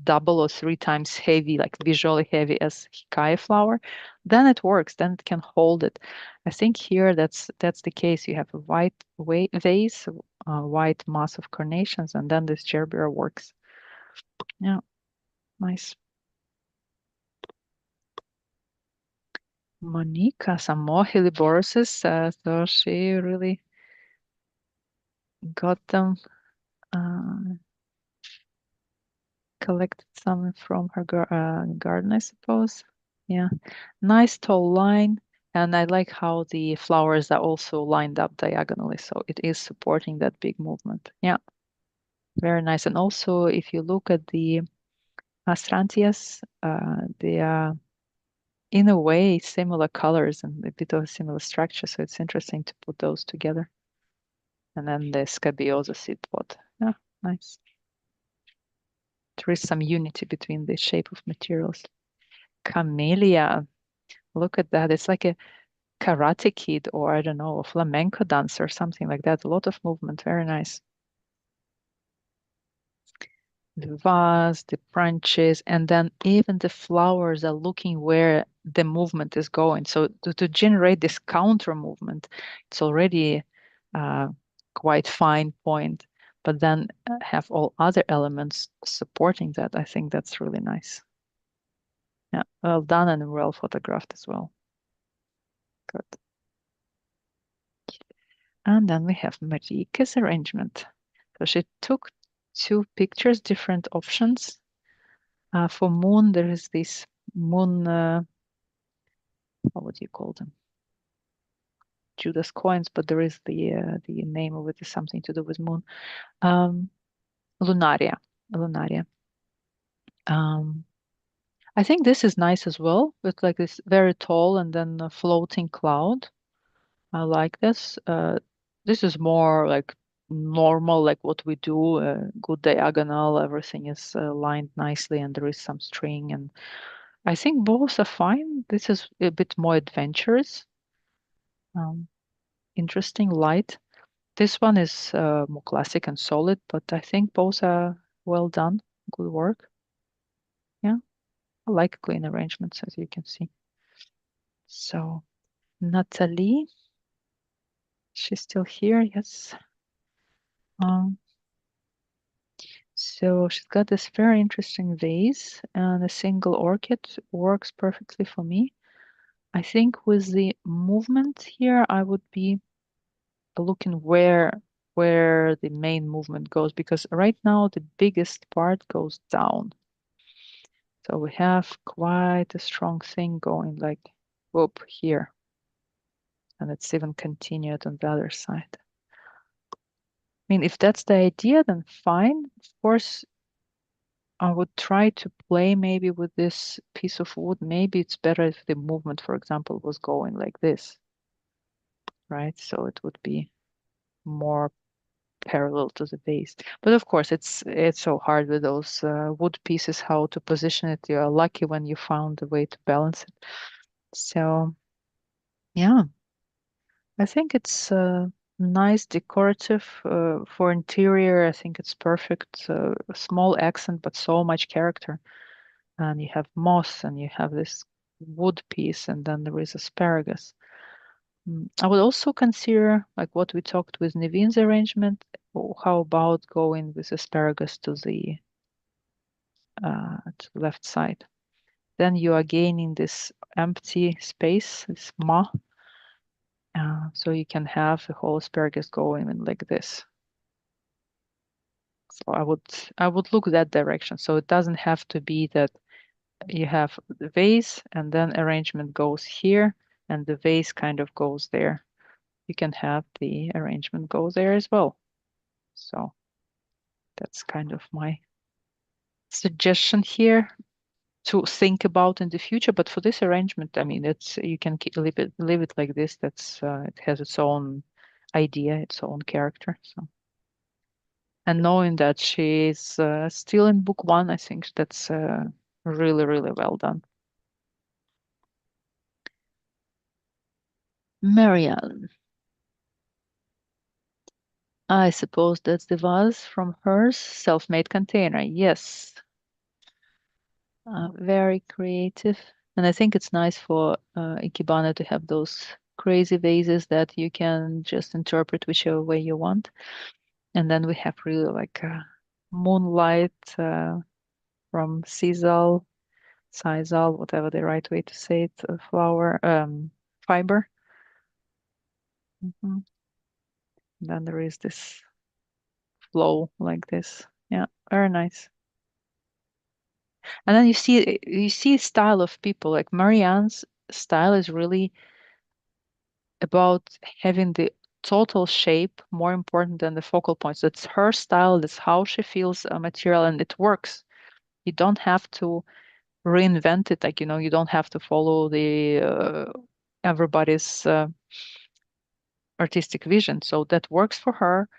double or three times heavy, like visually heavy as Hikaye flower, then it works. Then it can hold it. I think here that's the case. You have a white vase, a white mass of carnations, and then this gerbera works. Yeah, nice. Monica, some more Helleborises, so she really got them, collected some from her garden, I suppose. Yeah, nice tall line. And I like how the flowers are also lined up diagonally, so it is supporting that big movement. Yeah, very nice. And also, if you look at the Astrantias, they are in a way similar colors and a bit of a similar structure, so it's interesting to put those together. And then the scabiosa seed pod. Yeah, nice. There is some unity between the shape of materials. Camellia, look at that. It's like a karate kid or I don't know, a flamenco dancer or something like that. A lot of movement. Very nice. The vase, the branches, and then even the flowers are looking where the movement is going. So to generate this counter movement, it's already quite fine point, but then have all other elements supporting that. I think that's really nice. Yeah, well done and well photographed as well. Good. And then we have Marike's arrangement. So she took two pictures, different options. For moon, there is this moon, what do you call them? Judas coins, but there is the name of it is something to do with moon. Lunaria, Lunaria. I think this is nice as well, with like this very tall and then a floating cloud. I like this. This is more like normal, like what we do, good diagonal, everything is lined nicely and there is some string. And I think both are fine. This is a bit more adventurous, interesting, light. This one is more classic and solid, but I think both are well done, good work. Yeah, I like clean arrangements, as you can see. So Natalie, she's still here, yes. So she's got this very interesting vase, and a single orchid works perfectly for me. I think with the movement here, I would be looking where the main movement goes, because right now the biggest part goes down. So we have quite a strong thing going, like whoop here, and it's even continued on the other side. I mean, if that's the idea, then fine. Of course, I would try to play maybe with this piece of wood. Maybe it's better if the movement, for example, was going like this, right? So it would be more parallel to the base. But of course, it's so hard with those wood pieces how to position it. You are lucky when you found a way to balance it. So yeah, I think it's nice decorative for interior. I think it's perfect. A small accent, but so much character. And you have moss, and you have this wood piece, and then there is asparagus. I would also consider, like what we talked with Nivin's arrangement, how about going with asparagus to the left side? Then you are gaining this empty space, this ma, so you can have the whole asparagus going in like this. So I would look that direction. So it doesn't have to be that you have the vase and then arrangement goes here and the vase kind of goes there. You can have the arrangement go there as well. So that's kind of my suggestion here to think about in the future. But for this arrangement, I mean, it's you can leave it like this. That's it has its own idea, its own character. So, and knowing that she's still in book one, I think that's really, really well done. Marianne. I suppose that's the vase from hers self-made container. Yes. Very creative. And I think it's nice for Ikebana to have those crazy vases that you can just interpret whichever way you want. And then we have really like moonlight from sisal, whatever the right way to say it, flower, fiber. Mhm. Then there is this flow like this. Yeah, very nice. And then you see style of people, like Marianne's style is really about having the total shape more important than the focal points. That's her style, that's how she feels a material, and it works. You don't have to reinvent it, like, you don't have to follow the everybody's artistic vision. So that works for her.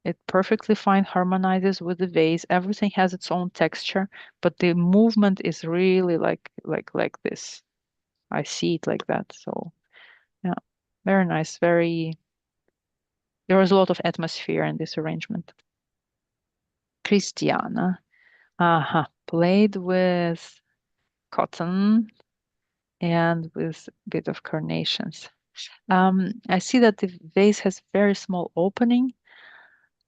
It perfectly fine harmonizes with the vase. Everything has its own texture, but the movement is really like this. I see it like that. So yeah, very nice. There was a lot of atmosphere in this arrangement. Christiana, played with cotton and with a bit of carnations. I see that the vase has very small opening,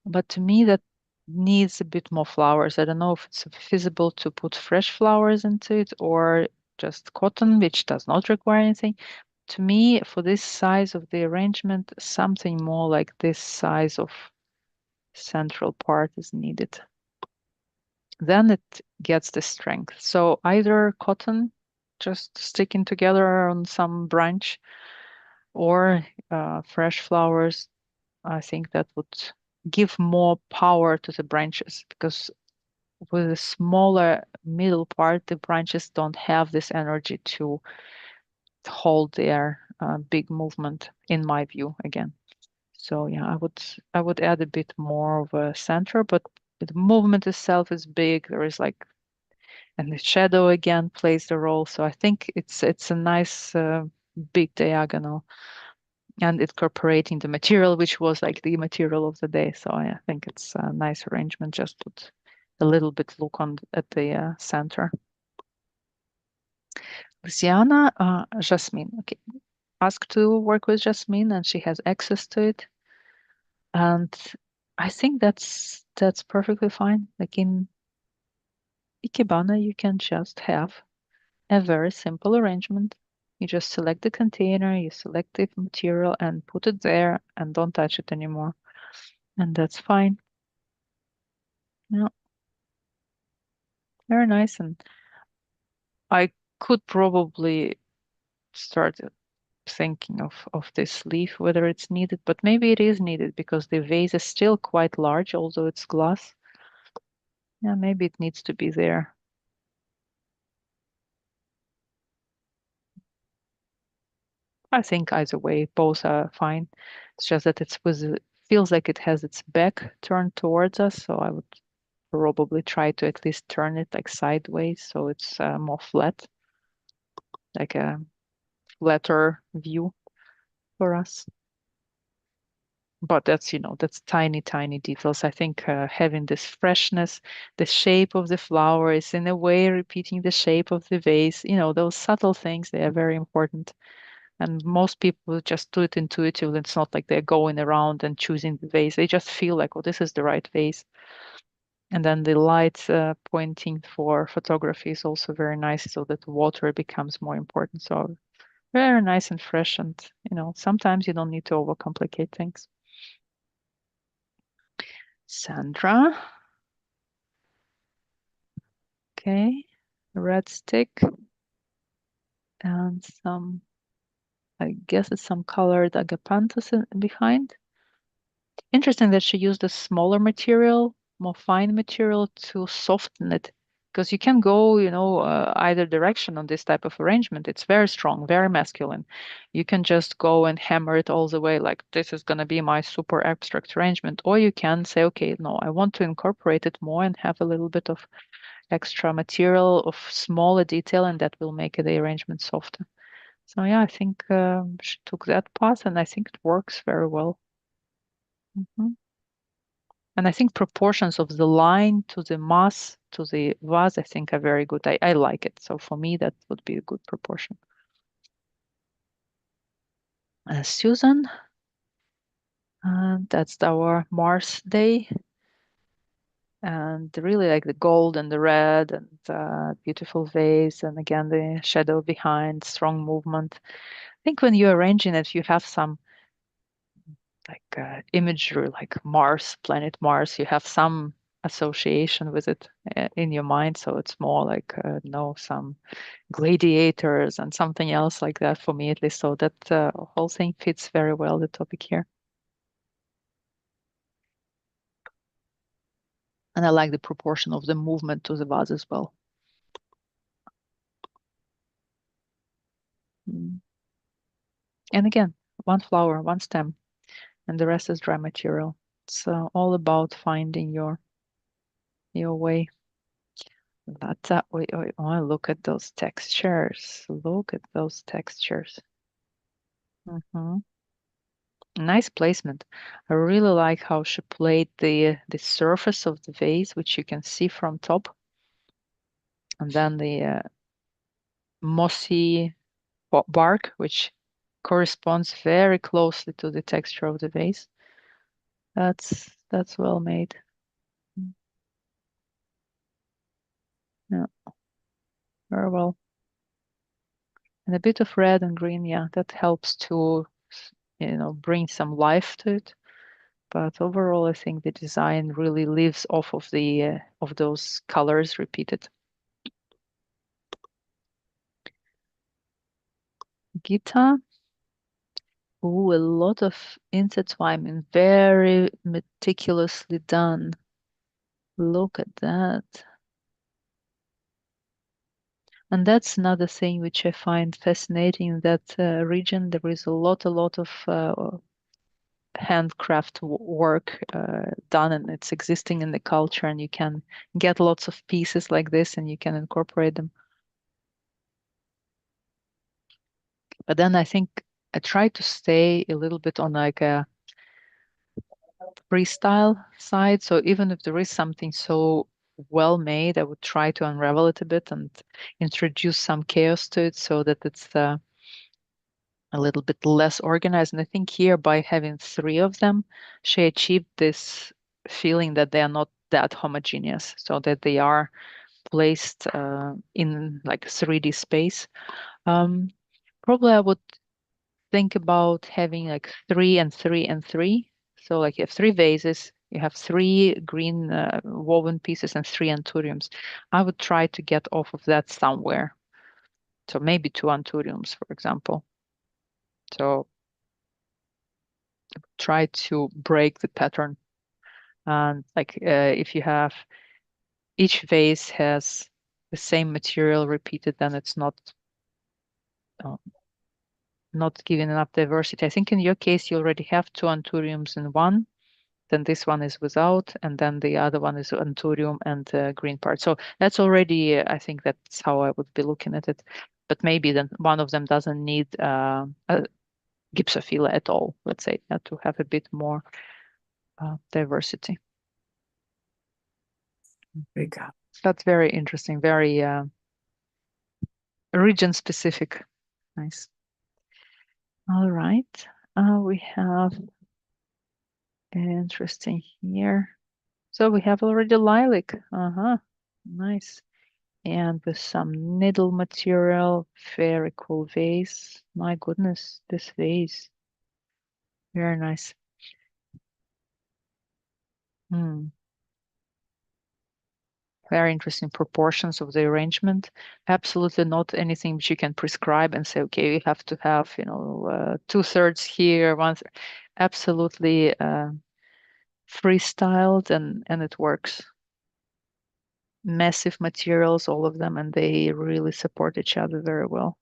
but to me that needs a bit more flowers. I don't know if it's feasible to put fresh flowers into it or just cotton, which does not require anything. To me, for this size of the arrangement, something more like this size of central part is needed. Then it gets the strength. So either cotton just sticking together on some branch or fresh flowers. I think that would give more power to the branches, because with a smaller middle part, the branches don't have this energy to hold their big movement, in my view, again. So yeah, I would add a bit more of a center, but the movement itself is big. There is like, and the shadow again plays the role. So I think it's a nice big diagonal, and incorporating the material, which was like the material of the day. So I think it's a nice arrangement. Just put a little bit look at the center. Luciana, Jasmine. Okay, ask to work with Jasmine, and she has access to it. And I think that's perfectly fine. Like in Ikebana, you can just have a very simple arrangement. You just select the container, you select the material and put it there and don't touch it anymore. And that's fine. Yeah, very nice. And I could probably start thinking of this leaf, whether it's needed, but maybe it is needed because the vase is still quite large, although it's glass. Yeah, maybe it needs to be there. I think either way, both are fine. It's just that feels like it has its back turned towards us, so I would probably try to at least turn it like sideways so it's more flat, like a flatter view for us. But that's tiny, tiny details. I think having this freshness, the shape of the flower is in a way repeating the shape of the vase. Those subtle things, they are very important. And most people just do it intuitively. It's not like they're going around and choosing the vase. They just feel like, oh, this is the right vase. And then the light pointing for photography is also very nice so that water becomes more important. So very nice and fresh. And, sometimes you don't need to overcomplicate things. Sandra. Okay. Red stick. And I guess it's some colored agapanthus behind. Interesting that she used a smaller material, more fine material to soften it, because you can go, either direction on this type of arrangement. It's very strong, very masculine. You can just go and hammer it all the way, like this is going to be my super abstract arrangement. Or you can say, okay, no, I want to incorporate it more and have a little bit of extra material of smaller detail, and that will make the arrangement softer. So yeah, I think she took that path, and I think it works very well. And I think proportions of the line to the mass to the vase, I think are very good. I like it. So for me, that would be a good proportion. Susan, that's our Mars day. And really like the gold and the red and beautiful vase. And again, the shadow behind, strong movement. I think when you're arranging it, you have some like imagery, like Mars, planet Mars. You have some association with it in your mind, so it's more like some gladiators and something else like that for me at least. So that whole thing fits very well the topic here, and I like the proportion of the movement to the vase as well. And again, one flower, one stem, and the rest is dry material. It's all about finding your way. But look at those textures. Look at those textures. Nice placement. I really like how she played the surface of the vase, which you can see from top, and then the mossy bark, which corresponds very closely to the texture of the vase. That's well made. Yeah, very well. And a bit of red and green, yeah, that helps to, bring some life to it. But overall, I think the design really lives off of the of those colors repeated. Gita. Ooh, a lot of intertwining, very meticulously done. Look at that. And that's another thing which I find fascinating in that region. There is a lot of handcraft work done, and it's existing in the culture, and you can get lots of pieces like this and you can incorporate them. But then I think I try to stay a little bit on like a freestyle side. So even if there is something so well made, I would try to unravel it a bit and introduce some chaos to it so that it's a little bit less organized. And I think here, by having three of them, she achieved this feeling that they are not that homogeneous, so that they are placed in like 3D space. Probably I would think about having like 3 and 3 and 3. So like you have 3 vases, you have 3 green woven pieces and 3 anthuriums. I would try to get off of that somewhere. So maybe 2 anthuriums, for example. So try to break the pattern. And like if you have each vase has the same material repeated, then it's uh, not giving enough diversity. I think in your case, you already have 2 anthuriums in one, then this one is without, and then the other one is anthurium and green part. So that's already, I think that's how I would be looking at it. But maybe then one of them doesn't need a gypsophila at all, let's say, to have a bit more diversity. Very good. That's very interesting, very region specific. Nice. All right. We have interesting here. So we have already lilac. Nice. And with some needle material, very cool vase. My goodness, this vase. Very nice. Very interesting proportions of the arrangement. Absolutely not anything which you can prescribe and say, okay, you have to have, 2/3 here, 1/3. Absolutely freestyled and it works. Massive materials, all of them, and they really support each other very well.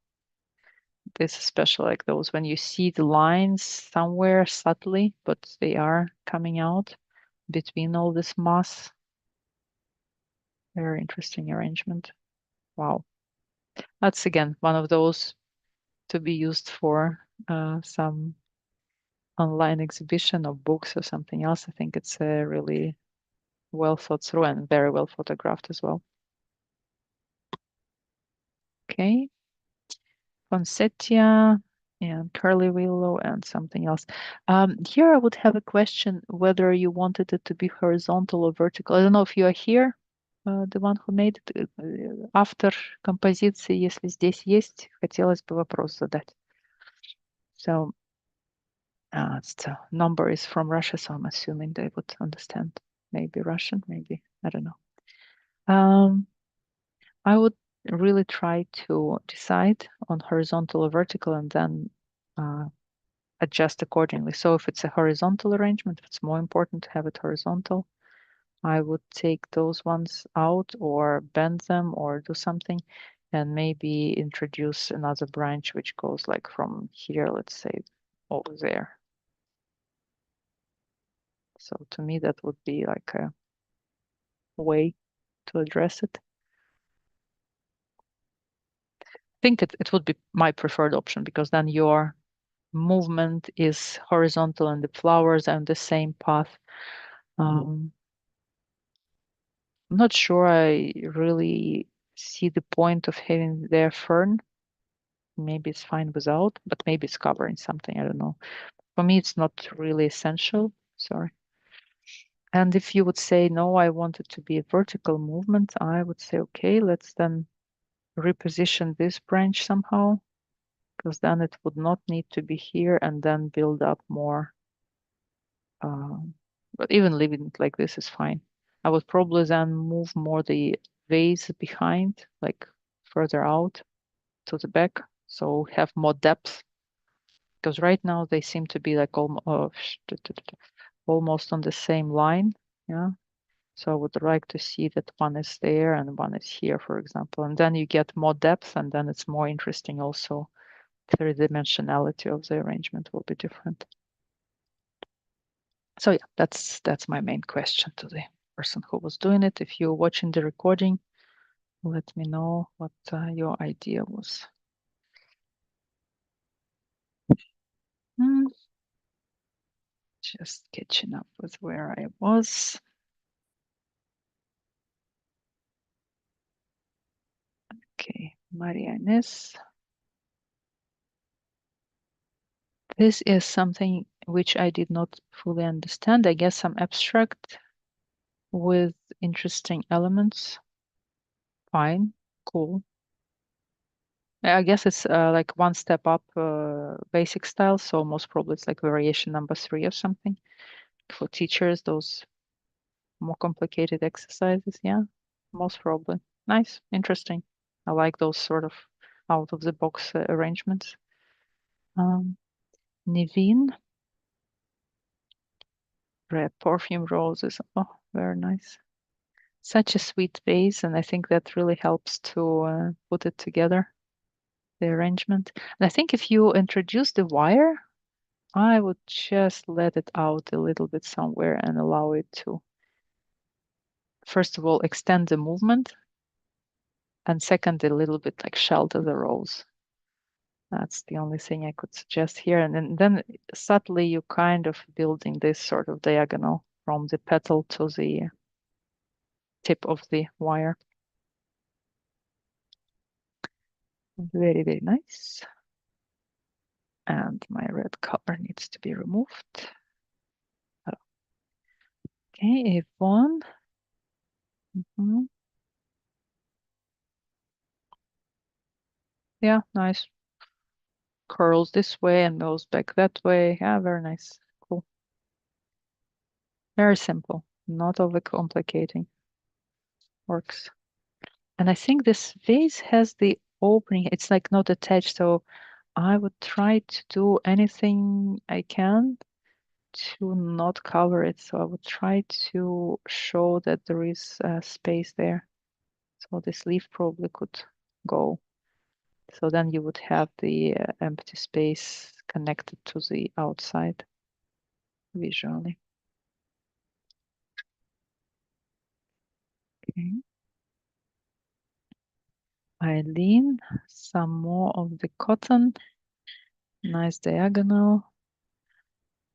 This especially like those when you see the lines somewhere subtly, but they are coming out between all this moss. Very interesting arrangement. Wow. That's again one of those to be used for some online exhibition of books or something else. I think it's really well thought through and very well photographed as well. Okay. Poinsettia and curly willow and something else. Here I would have a question whether you wanted it to be horizontal or vertical. I don't know if you are here, the one who made it. Автор композиции, если здесь есть, хотелось бы вопрос задать. So the number is from Russia, so I'm assuming they would understand. Maybe Russian, maybe, I don't know. I would really try to decide on horizontal or vertical and then adjust accordingly. So if it's a horizontal arrangement, if it's more important to have it horizontal, I would take those ones out or bend them or do something and maybe introduce another branch which goes like from here, let's say, over there. So to me, that would be like a way to address it. I think it would be my preferred option because then your movement is horizontal and the flowers are on the same path. I'm not sure I really see the point of having their fern. Maybe it's fine without, but maybe it's covering something. I don't know. For me, it's not really essential. Sorry. And if you would say, no, I want it to be a vertical movement, I would say, okay, let's then reposition this branch somehow, because then it would not need to be here and then build up more. But even leaving it like this is fine. I would probably then move more the vase behind, like further out to the back, so have more depth. Because right now they seem to be like almost on the same line. Yeah. So I would like to see that one is there and one is here, for example. And then you get more depth and then it's more interesting also. Three-dimensionality of the arrangement will be different. So yeah, that's my main question to the person who was doing it. If you're watching the recording, let me know what your idea was. Just catching up with where I was. Okay, Maria Ines. This is something which I did not fully understand. I guess some abstract with interesting elements. Fine, cool. I guess it's like one step up basic style, so most probably it's like variation number 3 or something. For teachers, those more complicated exercises, yeah, most probably. Nice, interesting. I like those sort of out of the box arrangements. Niveen, red perfume roses. Oh, very nice. Such a sweet vase, and I think that really helps to put it together, the arrangement. And I think if you introduce the wire, I would just let it out a little bit somewhere and allow it to, first of all, extend the movement, and second, a little bit like shelter the rose. That's the only thing I could suggest here. And then subtly you kind of building this sort of diagonal from the petal to the tip of the wire. Very, very nice. And my red color needs to be removed. Okay, Yvonne. Yeah, nice. Curls this way and goes back that way. Yeah, very nice. Cool. Very simple, not overcomplicating. Works. And I think this vase has the opening. It's like not attached, so I would try to do anything I can to not cover it. So I would try to show that there is space there. So this leaf probably could go. So then you would have the empty space connected to the outside visually. Okay. Eileen, some more of the cotton. Nice diagonal.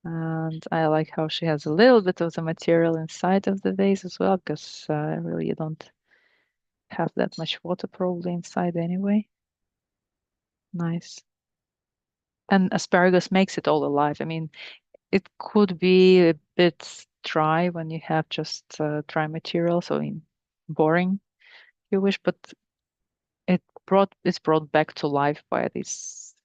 And I like how she has a little bit of the material inside of the vase as well, because really you don't have that much water probably inside anyway. Nice. And asparagus makes it all alive. I mean, it could be a bit dry when you have just dry material, so boring if you wish, but it's brought back to life by this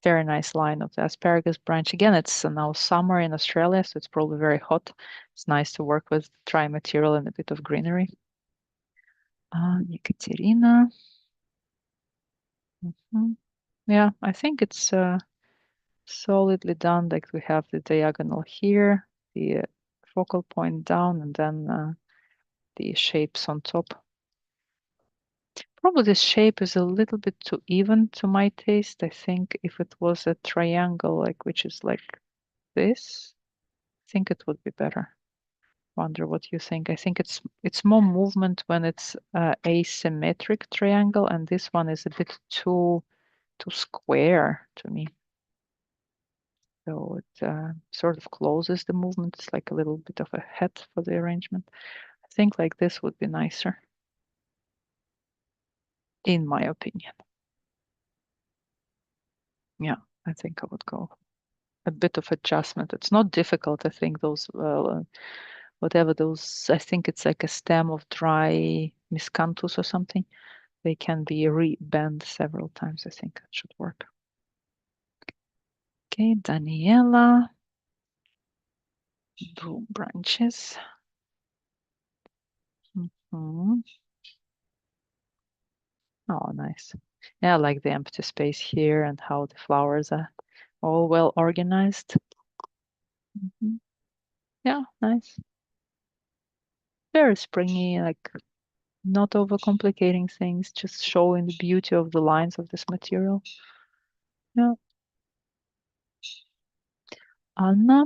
very nice line of the asparagus branch. Again, it's now summer in Australia, so it's probably very hot. It's nice to work with dry material and a bit of greenery. Ekaterina. Yeah, I think it's solidly done. Like we have the diagonal here, the focal point down, and then the shapes on top. Probably this shape is a little bit too even to my taste. I think if it was a triangle, like which is like this, I think it would be better. Wonder what you think. I think it's more movement when it's asymmetric triangle, and this one is a bit too square to me. So it sort of closes the movement. It's like a little bit of a head for the arrangement. I think like this would be nicer, in my opinion. Yeah, I think I would go a bit of adjustment. It's not difficult. I think those, whatever those, I think it's like a stem of dry miscanthus or something. They can be re-bent several times. I think that should work. Okay, Daniela. Broom branches. Oh, nice. Yeah, I like the empty space here and how the flowers are all well organized. Yeah, nice. Very springy, like not overcomplicating things, just showing the beauty of the lines of this material. Yeah. Anna,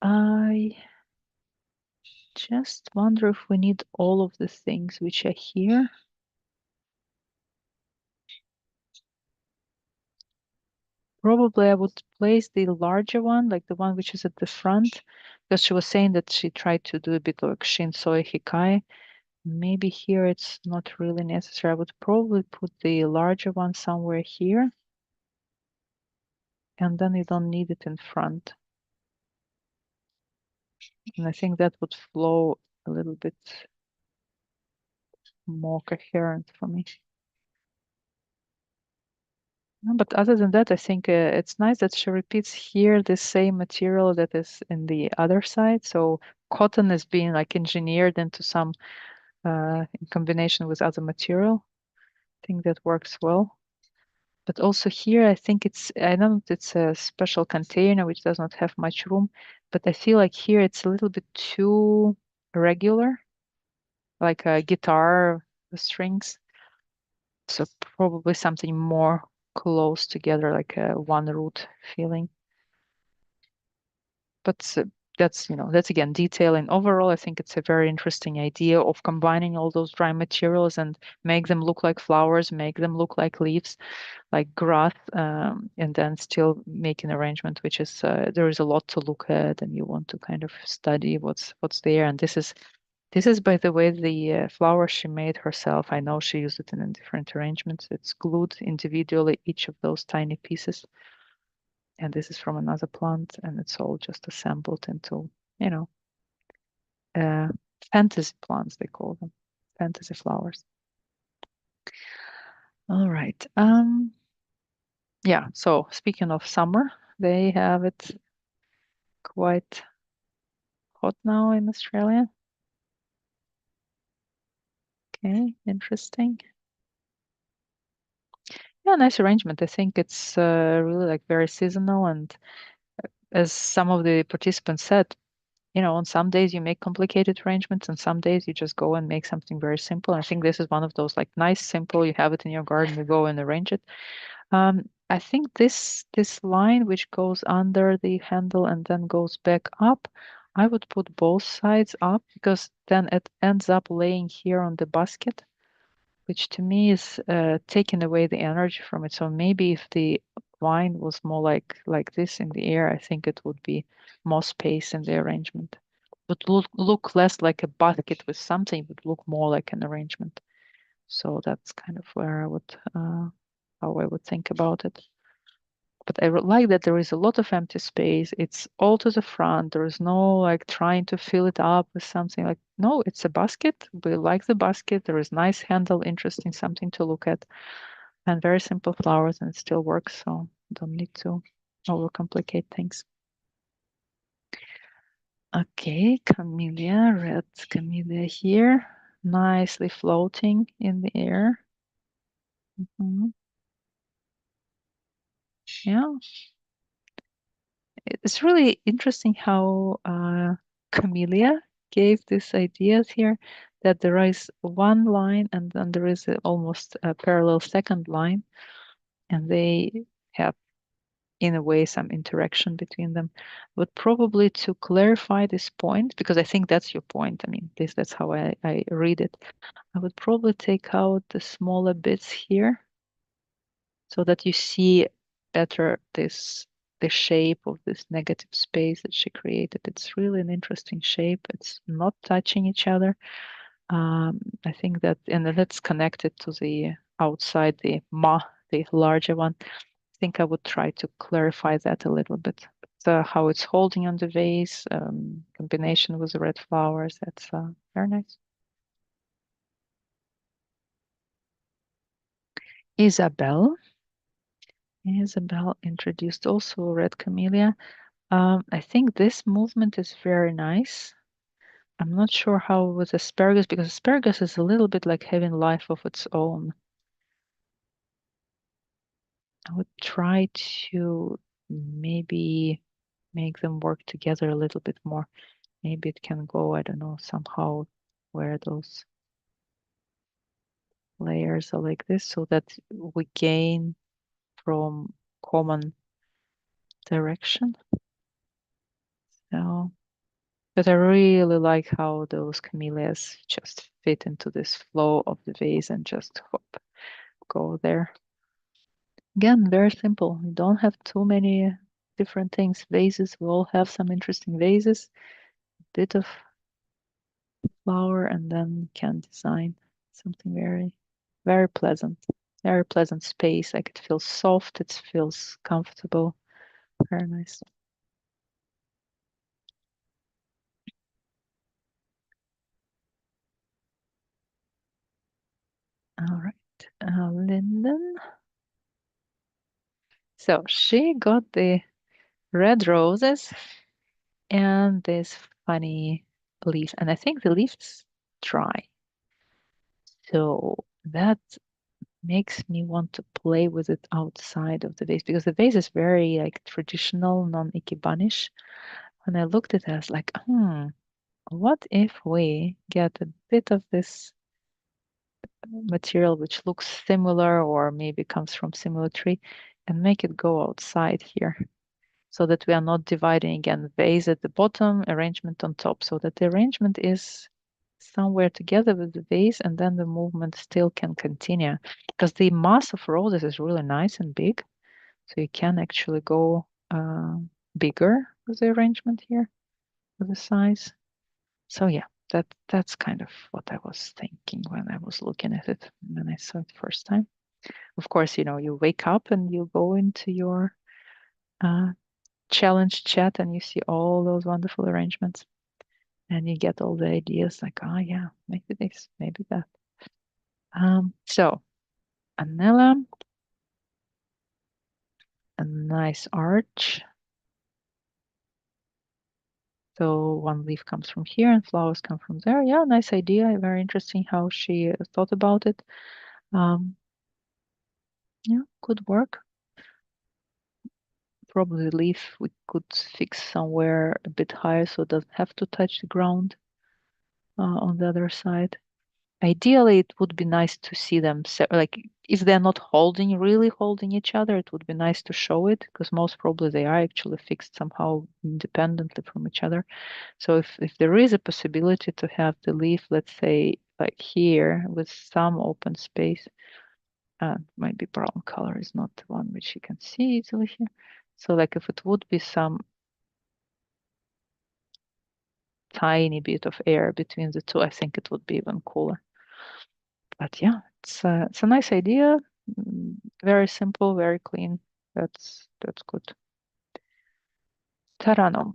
I just wonder if we need all of the things which are here. Probably I would place the larger one, like the one which is at the front, because she was saying that she tried to do a bit like Shinsoi Hikai, maybe here it's not really necessary. I would probably put the larger one somewhere here. And then you don't need it in front. And I think that would flow a little bit more coherent for me. No, but other than that, I think it's nice that she repeats here the same material that is in the other side. So cotton is being like engineered into some in combination with other material. I think that works well. But also here, I think I know it's a special container which does not have much room, but I feel like here it's a little bit too regular, like a guitar strings. So probably something more close together, like a one root feeling. But that's again detail. And overall, I think it's a very interesting idea of combining all those dry materials and make them look like flowers, make them look like leaves, like grass, and then still make an arrangement which is there is a lot to look at, and you want to kind of study what's there. And this is, by the way, the flower she made herself. I know she used it in different arrangements. It's glued individually, each of those tiny pieces. And this is from another plant, and it's all just assembled into, uh, fantasy plants, they call them, fantasy flowers. All right. Yeah, so speaking of summer, they have it quite hot now in Australia. Okay, interesting. Yeah, nice arrangement. I think it's really like very seasonal, and as some of the participants said, on some days you make complicated arrangements, and some days you just go and make something very simple. I think this is one of those like nice, simple. You have it in your garden, you go and arrange it. I think this line which goes under the handle and then goes back up, I would put both sides up because then it ends up laying here on the basket, which to me is taking away the energy from it. So maybe if the line was more like this in the air, I think it would be more space in the arrangement. Would look less like a basket with something, would look more like an arrangement. So that's kind of where I would how I would think about it. But I like that there is a lot of empty space. It's all to the front. There is no like trying to fill it up with something like, no, it's a basket. We like the basket. There is nice handle, interesting, something to look at, and very simple flowers, and it still works. So don't need to overcomplicate things. Okay, camellia, red camellia here, nicely floating in the air. Yeah, it's really interesting how Camellia gave these ideas here that there is one line and then there is almost a parallel second line, and they have, in a way, some interaction between them. But probably to clarify this point, because I think that's your point, I mean, that's how I read it, I would probably take out the smaller bits here so that you see better the shape of this negative space that she created. It's really an interesting shape. It's not touching each other. I think that, and that's connected to the outside, the larger one. I think I would try to clarify that a little bit. How it's holding on the vase, combination with the red flowers. That's very nice. Isabel introduced also red camellia. I think this movement is very nice. I'm not sure how with asparagus, because asparagus is a little bit like having life of its own. I would try to maybe make them work together a little bit more. Maybe it can go, I don't know, somehow where those layers are like this so that we gain from common direction. So, but I really like how those camellias just fit into this flow of the vase and just hop, go there. Again, very simple. You don't have too many different things. Vases, we all have some interesting vases. Bit of flower, and then you can design something very, very pleasant. Very pleasant space. Like it feels soft, it feels comfortable. Very nice. All right, Linden. So she got the red roses and this funny leaf, and I think the leaf's dry. So that makes me want to play with it outside of the vase because the vase is very like traditional, non-Ikebanish. When I looked at it, I was like, what if we get a bit of this material which looks similar or maybe comes from similar tree and make it go outside here so that we are not dividing again vase at the bottom, arrangement on top, so that the arrangement is somewhere together with the vase and then the movement still can continue because the mass of roses is really nice and big, so you can actually go bigger with the arrangement here with the size. So yeah, that's kind of what I was thinking when I was looking at it when I saw it first time. Of course, you wake up and you go into your challenge chat and you see all those wonderful arrangements and you get all the ideas like, oh yeah, maybe this, maybe that. So Anella, a nice arch. So one leaf comes from here and flowers come from there. Yeah, nice idea. Very interesting how she thought about it. Yeah, good work. Probably the leaf we could fix somewhere a bit higher so it doesn't have to touch the ground on the other side. Ideally, it would be nice to see them, like if they're not really holding each other, it would be nice to show it because most probably they are actually fixed somehow independently from each other. So if there is a possibility to have the leaf, let's say like here with some open space, might be brown color is not the one which you can see easily here. So like if it would be some tiny bit of air between the two, I think it would be even cooler. But yeah, it's a nice idea. Very simple, very clean. That's good. Taranum.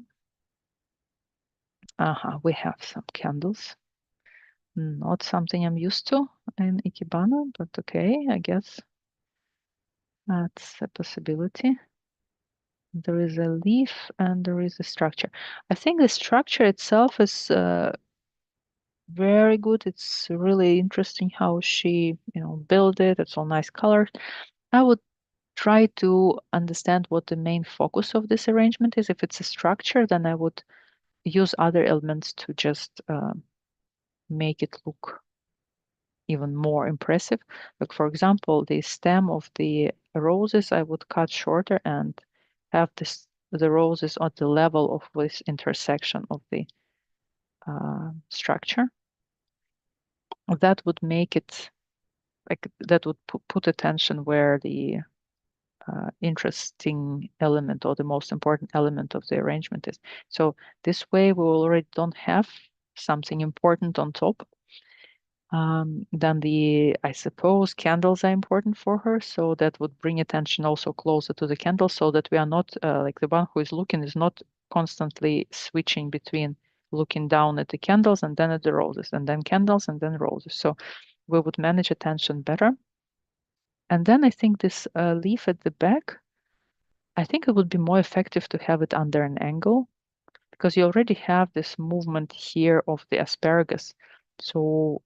We have some candles. Not something I'm used to in Ikebana, but okay, I guess that's a possibility. There is a leaf and there is a structure. I think the structure itself is very good. It's really interesting how she, built it. It's all nice colors. I would try to understand what the main focus of this arrangement is. If it's a structure, then I would use other elements to just make it look even more impressive. Like for example, the stem of the roses, I would cut shorter and have the roses at the level of this intersection of the structure. That would make it like that would put attention where the interesting element or the most important element of the arrangement is. So this way we already don't have something important on top. Then I suppose candles are important for her, so that would bring attention also closer to the candles so that we are not like the one who is looking is not constantly switching between looking down at the candles and then at the roses and then candles and then roses. So we would manage attention better. And then I think this leaf at the back, I think it would be more effective to have it under an angle because you already have this movement here of the asparagus. So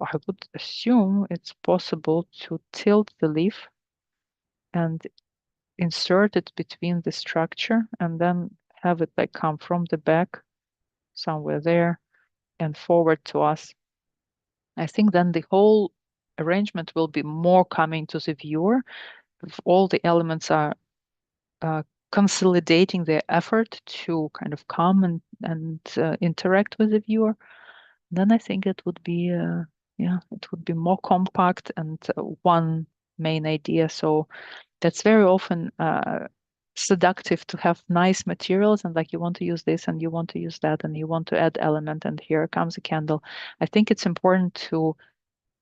I would assume it's possible to tilt the leaf and insert it between the structure and then have it like come from the back somewhere there and forward to us. I think then the whole arrangement will be more coming to the viewer. If all the elements are consolidating their effort to kind of come and interact with the viewer, then I think it would be it would be more compact and one main idea. So that's very often seductive to have nice materials, and like you want to use this and you want to use that and you want to add element, and here comes a candle. I think it's important to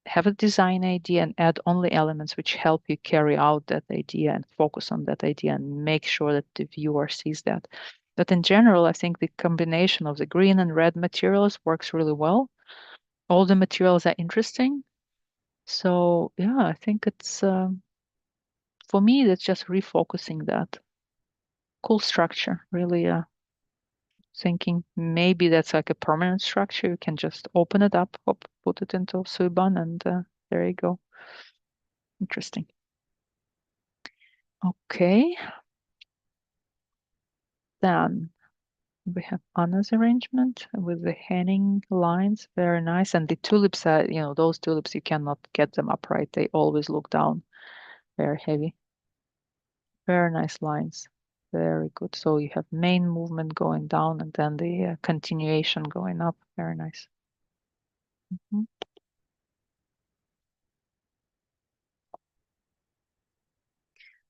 have a design idea and add only elements which help you carry out that idea and focus on that idea and make sure that the viewer sees that. But in general, I think the combination of the green and red materials works really well. All the materials are interesting. So yeah, I think it's for me, it's just refocusing that. Cool structure, really thinking maybe that's like a permanent structure. You can just open it up, put it into Suiban, and there you go. Interesting. Okay. Then we have Anna's arrangement with the hanging lines. Very nice. And the tulips are, those tulips, you cannot get them upright. They always look down. Very heavy. Very nice lines. Very good. So you have main movement going down and then the continuation going up. Very nice. Mhm.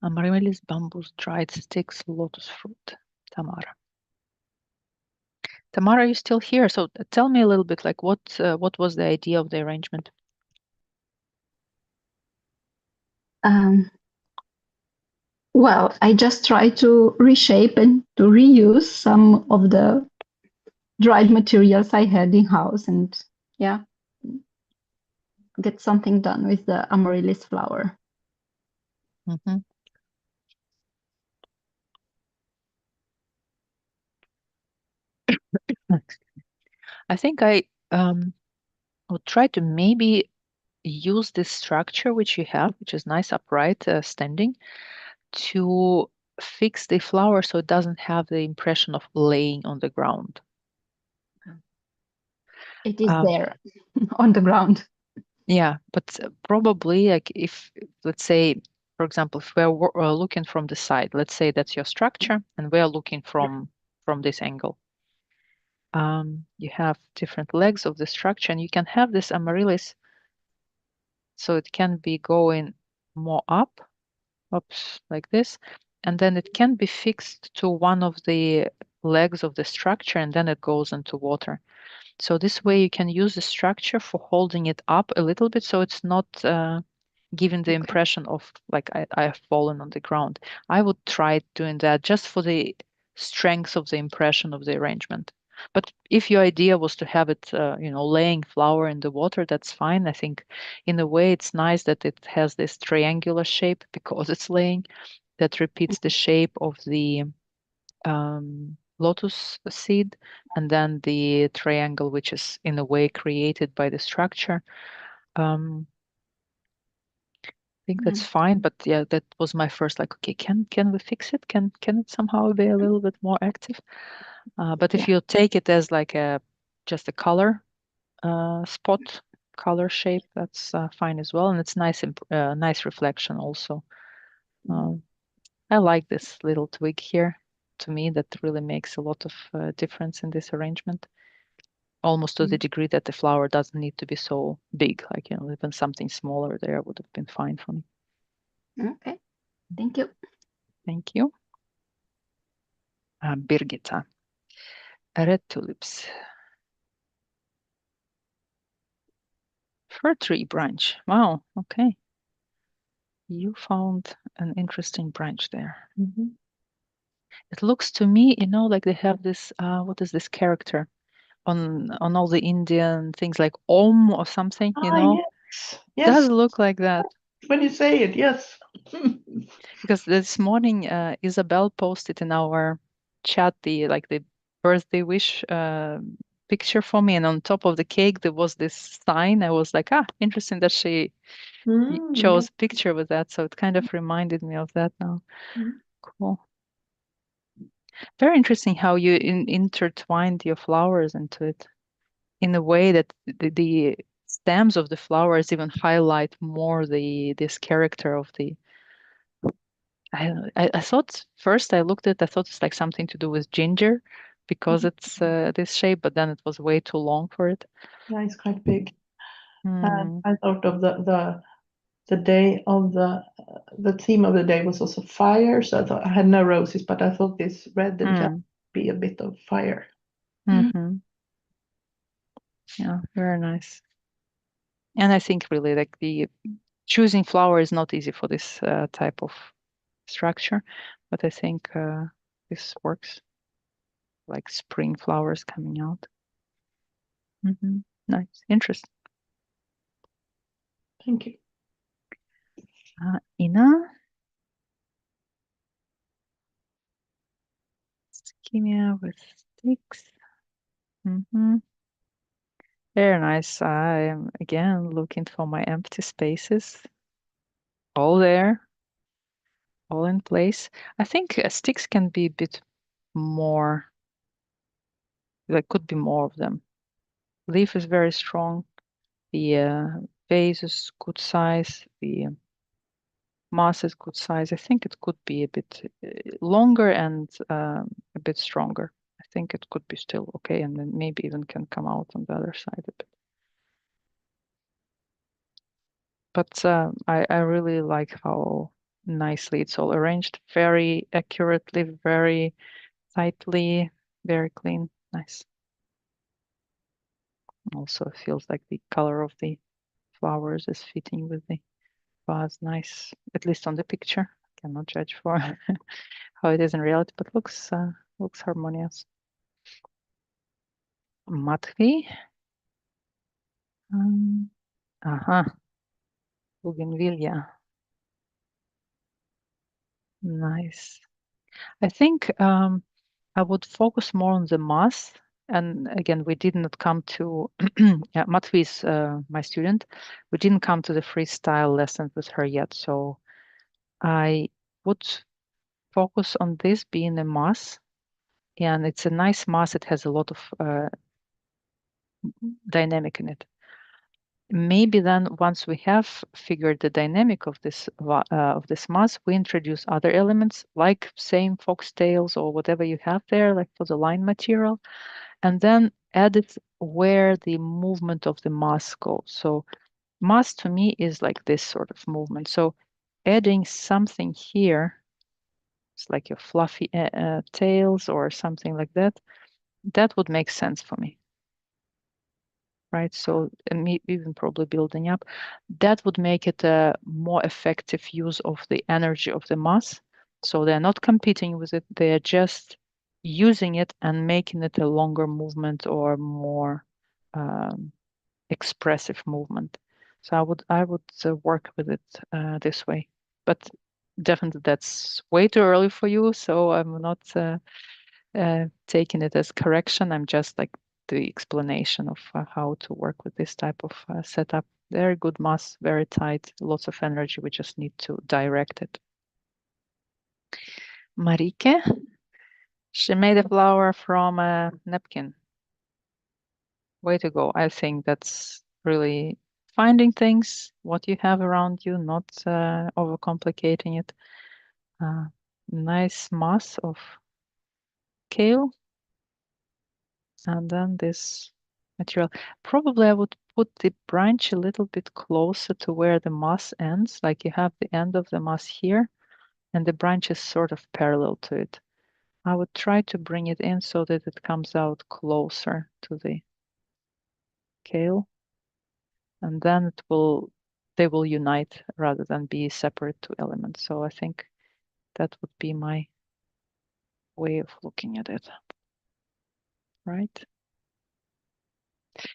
Amaryllis, bamboos, dried sticks, lotus fruit. Tamara. Tamara, you still here? So tell me a little bit, like what was the idea of the arrangement? Well, I just try to reshape and to reuse some of the dried materials I had in house, and yeah, get something done with the amaryllis flower. Mm-hmm. I think I would try to maybe use this structure which you have, which is nice upright standing, to fix the flower so it doesn't have the impression of laying on the ground. It is there on the ground. Yeah, but probably like if, let's say, for example, if we're looking from the side, let's say that's your structure, and we're looking from this angle. You have different legs of the structure, and you can have this amaryllis, so it can be going more up, oops, like this, and then it can be fixed to one of the legs of the structure, and then it goes into water. So this way you can use the structure for holding it up a little bit, so it's not giving the impression of like I have fallen on the ground. I would try doing that just for the strength of the impression of the arrangement. But if your idea was to have it, laying flower in the water, that's fine. I think in a way it's nice that it has this triangular shape because it's laying that repeats the shape of the lotus seed, and then the triangle, which is in a way created by the structure. I think that's fine, but yeah, that was my first like, okay, can we fix it? Can it somehow be a little bit more active? But if you take it as like just a color spot, color shape, that's fine as well, and it's nice nice reflection also. I like this little twig here. To me, that really makes a lot of difference in this arrangement. Almost to the degree that the flower doesn't need to be so big, like even something smaller there would have been fine for me. Okay, thank you. Thank you. Birgitta. Red tulips. Fir tree branch. Wow, okay. You found an interesting branch there. It looks to me, like they have this, what is this character on all the Indian things like Om or something, Yes. Does Yes. look like that. When you say it, yes. Because this morning, Isabel posted in our chat the birthday wish picture for me, and on top of the cake there was this sign. I was like, interesting that she chose a picture with that. So it kind of reminded me of that now. Cool. Very interesting how you intertwined your flowers into it in a way that the stems of the flowers even highlight more this character of the. I thought first I thought it's like something to do with ginger because it's this shape, but then it was way too long for it. Yeah, it's quite big. Hmm. I thought of the day of the the theme of the day was also fire. So I thought I had no roses, but I thought this red and yellow would be a bit of fire. Mm-hmm. Yeah, very nice. And I think really like the choosing flower is not easy for this type of structure, but I think this works, like spring flowers coming out. Nice, interesting. Thank you. Ina, schema with sticks. Very nice. I'm again looking for my empty spaces. All there, all in place. I think sticks can be a bit more, there could be more of them. Leaf is very strong. The vase is good size. The mass is good size. I think it could be a bit longer and a bit stronger. I think it could be still okay, and then maybe even can come out on the other side a bit. But I really like how nicely it's all arranged, very accurately, very tightly, very clean, nice. Also feels like the color of the flowers is fitting with the vase, nice, at least on the picture. Cannot judge for how it is in reality, but looks harmonious. Matvi. Bougainvillea. Nice. I think I would focus more on the mass. And again, we did not come to, yeah, Matvi is my student. We didn't come to the freestyle lessons with her yet. So I would focus on this being a mass. And it's a nice mass. It has a lot of dynamic in it. Maybe then once we have figured the dynamic of this mass, we introduce other elements like same foxtails or whatever you have there, like for the line material, and then add it where the movement of the mass goes. So mass to me is like this sort of movement. So adding something here, it's like your fluffy tails or something like that, that would make sense for me. Right, so even probably building up, that would make it a more effective use of the energy of the mass. So they're not competing with it, they're just using it and making it a longer movement or more expressive movement. So I would work with it this way, but definitely that's way too early for you. So I'm not taking it as correction. I'm just like the explanation of how to work with this type of setup. Very good mass, very tight, lots of energy. We just need to direct it. Marike, she made a flower from a napkin. Way to go. I think that's really finding things, what you have around you, not overcomplicating it. Nice mass of kale. And then this material. Probably I would put the branch a little bit closer to where the mass ends, like you have the end of the mass here, and the branch is sort of parallel to it. I would try to bring it in so that it comes out closer to the kale, and then they will unite rather than be separate two elements. So I think that would be my way of looking at it, right?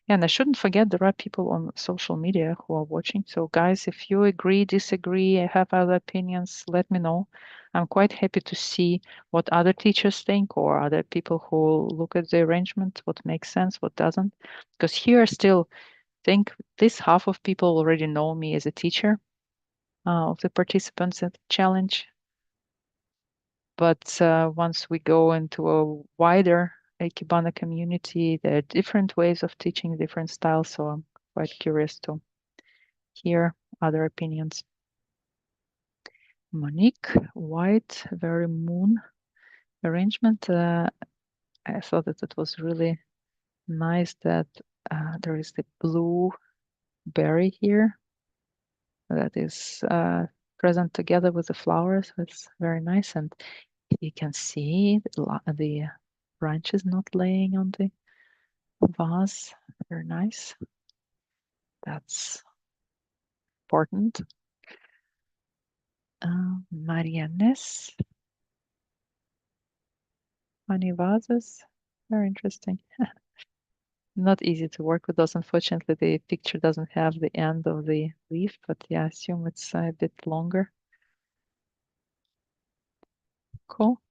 Yeah, and I shouldn't forget there are people on social media who are watching. So guys, if you agree, disagree, have other opinions, let me know. I'm quite happy to see what other teachers think or other people who look at the arrangement, what makes sense, what doesn't. Because here I still think this half of people already know me as a teacher of the participants at the challenge. But once we go into a wider Ikebana community, there are different ways of teaching, different styles. So I'm quite curious to hear other opinions. Monique, white, very moon arrangement. I thought that it was really nice that there is the blue berry here. That is present together with the flowers. It's very nice, and you can see the branches not laying on the vase. Very nice. That's important. Mariannes, honey vases. Very interesting. Not easy to work with those. Unfortunately, the picture doesn't have the end of the leaf, but yeah, I assume it's a bit longer. Cool.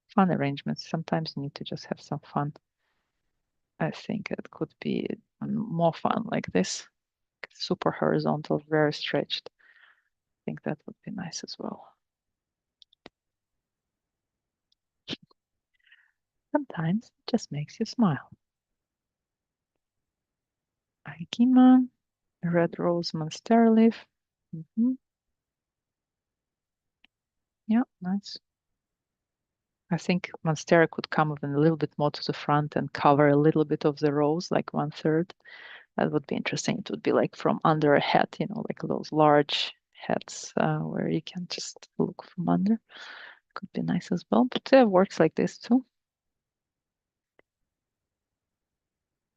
Fun arrangements. Sometimes you need to just have some fun. I think it could be more fun like this. Super horizontal, very stretched. I think that would be nice as well. Sometimes it just makes you smile. Ikema, red rose monstera leaf. Yeah, nice. I think monstera could come even a little bit more to the front and cover a little bit of the rose, like 1/3. That would be interesting. It would be like from under a hat, like those large hats where you can just look from under. Could be nice as well, but it works like this too.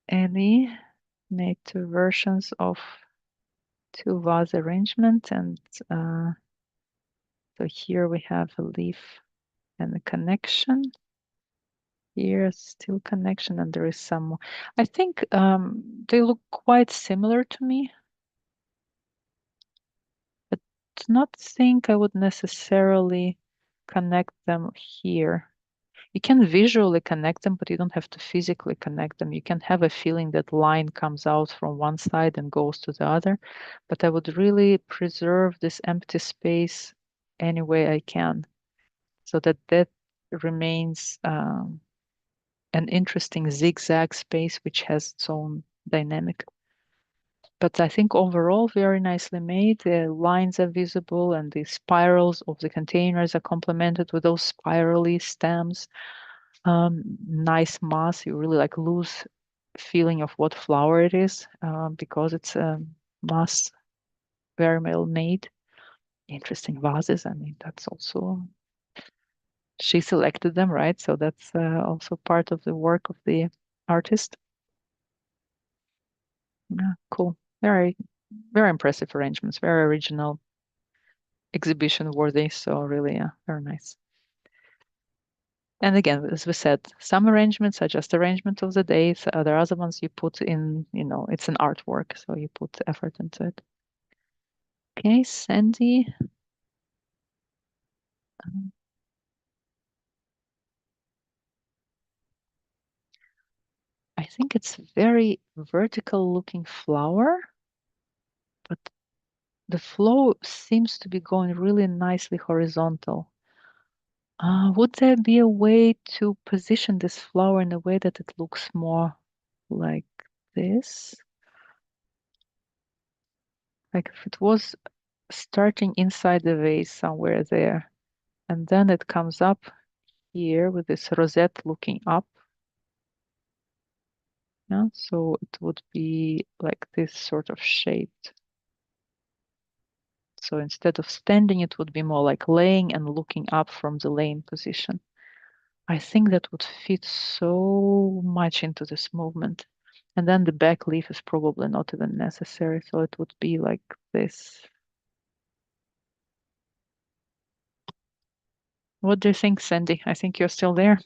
Ellie made 2 versions of 2 vase arrangement, and so here we have a leaf and a connection. Here still connection, and there is some more. I think they look quite similar to me, but not think I would necessarily connect them here. You can visually connect them, but you don't have to physically connect them. You can have a feeling that line comes out from one side and goes to the other, but I would really preserve this empty space any way I can, so that remains an interesting zigzag space which has its own dynamic. But I think overall very nicely made. The lines are visible and the spirals of the containers are complemented with those spirally stems. Nice mass. You really like lose feeling of what flower it is because it's a mass, very well made. Interesting vases. I mean, that's also, she selected them, right? So that's also part of the work of the artist. Yeah, cool. Very, very impressive arrangements, very original, exhibition worthy. So really, yeah, very nice. And again, as we said, some arrangements are just arrangement of the days. There are other ones you put in, it's an artwork, so you put effort into it. Okay, Sandy. I think it's very vertical looking flower, but the flow seems to be going really nicely horizontal. Would there be a way to position this flower in a way that it looks more like this? Like if it was starting inside the vase somewhere there, and then it comes up here with this rosette looking up. Yeah, so it would be like this sort of shaped. So instead of standing, it would be more like laying and looking up from the laying position. I think that would fit so much into this movement. And then the back leaf is probably not even necessary. So it would be like this. What do you think, Sandy? I think you're still there.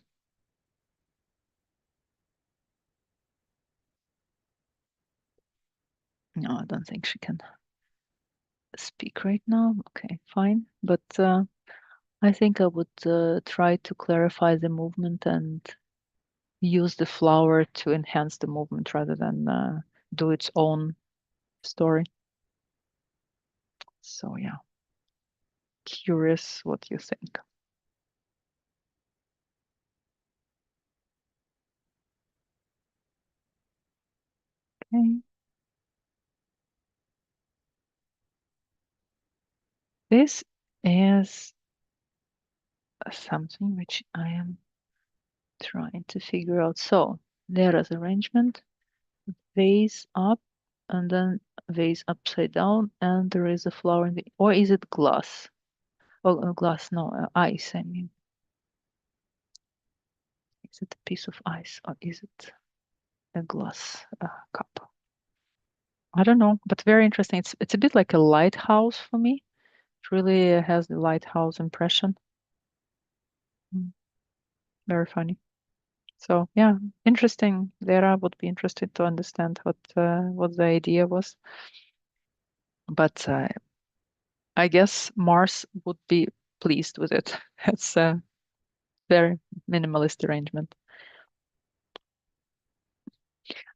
No, I don't think she can speak right now. Okay, fine. But I think I would try to clarify the movement and use the flower to enhance the movement rather than do its own story. So yeah, curious what you think. Okay. This is something which I am trying to figure out. So there is arrangement, vase up, and then vase upside down, and there is a flower in the, or is it glass? Oh, glass, no, ice, I mean. Is it a piece of ice or is it a glass cup? I don't know, but very interesting. It's a bit like a lighthouse for me. It really has the lighthouse impression. Very funny. So yeah, interesting. Vera would be interested to understand what the idea was. But I guess Mars would be pleased with it. It's a very minimalist arrangement.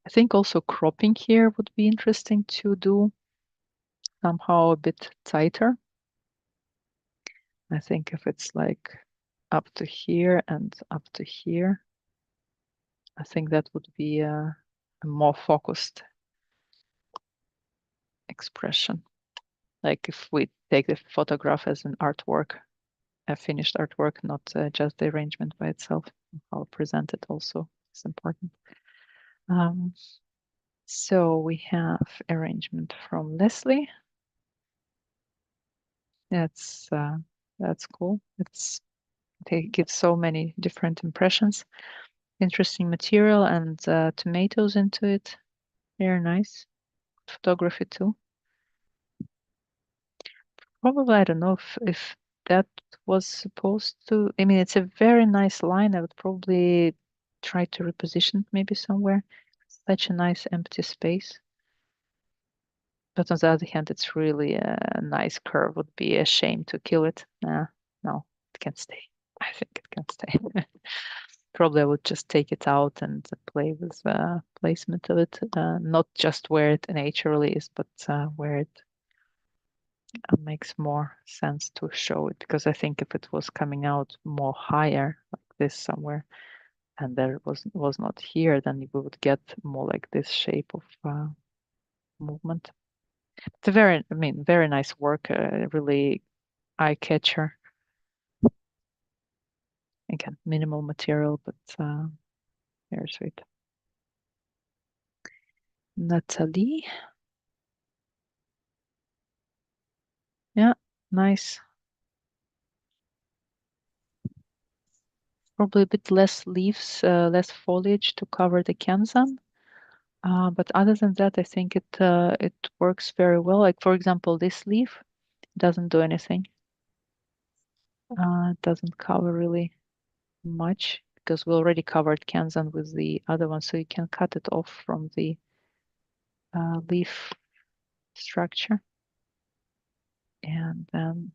I think also cropping here would be interesting to do somehow a bit tighter. I think if it's like up to here and up to here, I think that would be a more focused expression. Like if we take the photograph as an artwork, a finished artwork, not just the arrangement by itself. How presented also is important. So we have arrangement from Leslie. That's cool. It gives so many different impressions. Interesting material and tomatoes into it. Very nice. Photography too. Probably I don't know if that was supposed to. I mean, it's a very nice line. I would probably try to reposition it maybe somewhere. Such a nice empty space. But on the other hand, it's really a nice curve. Would be a shame to kill it. No, it can stay. I think it can stay. Probably I would just take it out and play with placement of it. Not just where it naturally is, but where it makes more sense to show it. Because I think if it was coming out more higher, like this somewhere, and there was not here, then we would get more like this shape of movement. It's a very nice work, really eye catcher. Again, minimal material, but very sweet. Natalie. Yeah, nice. Probably a bit less leaves, less foliage to cover the Kanzan. But other than that, I think it works very well. Like for example, this leaf doesn't do anything. It doesn't cover really much because we already covered Kanzan with the other one, so you can cut it off from the leaf structure, and then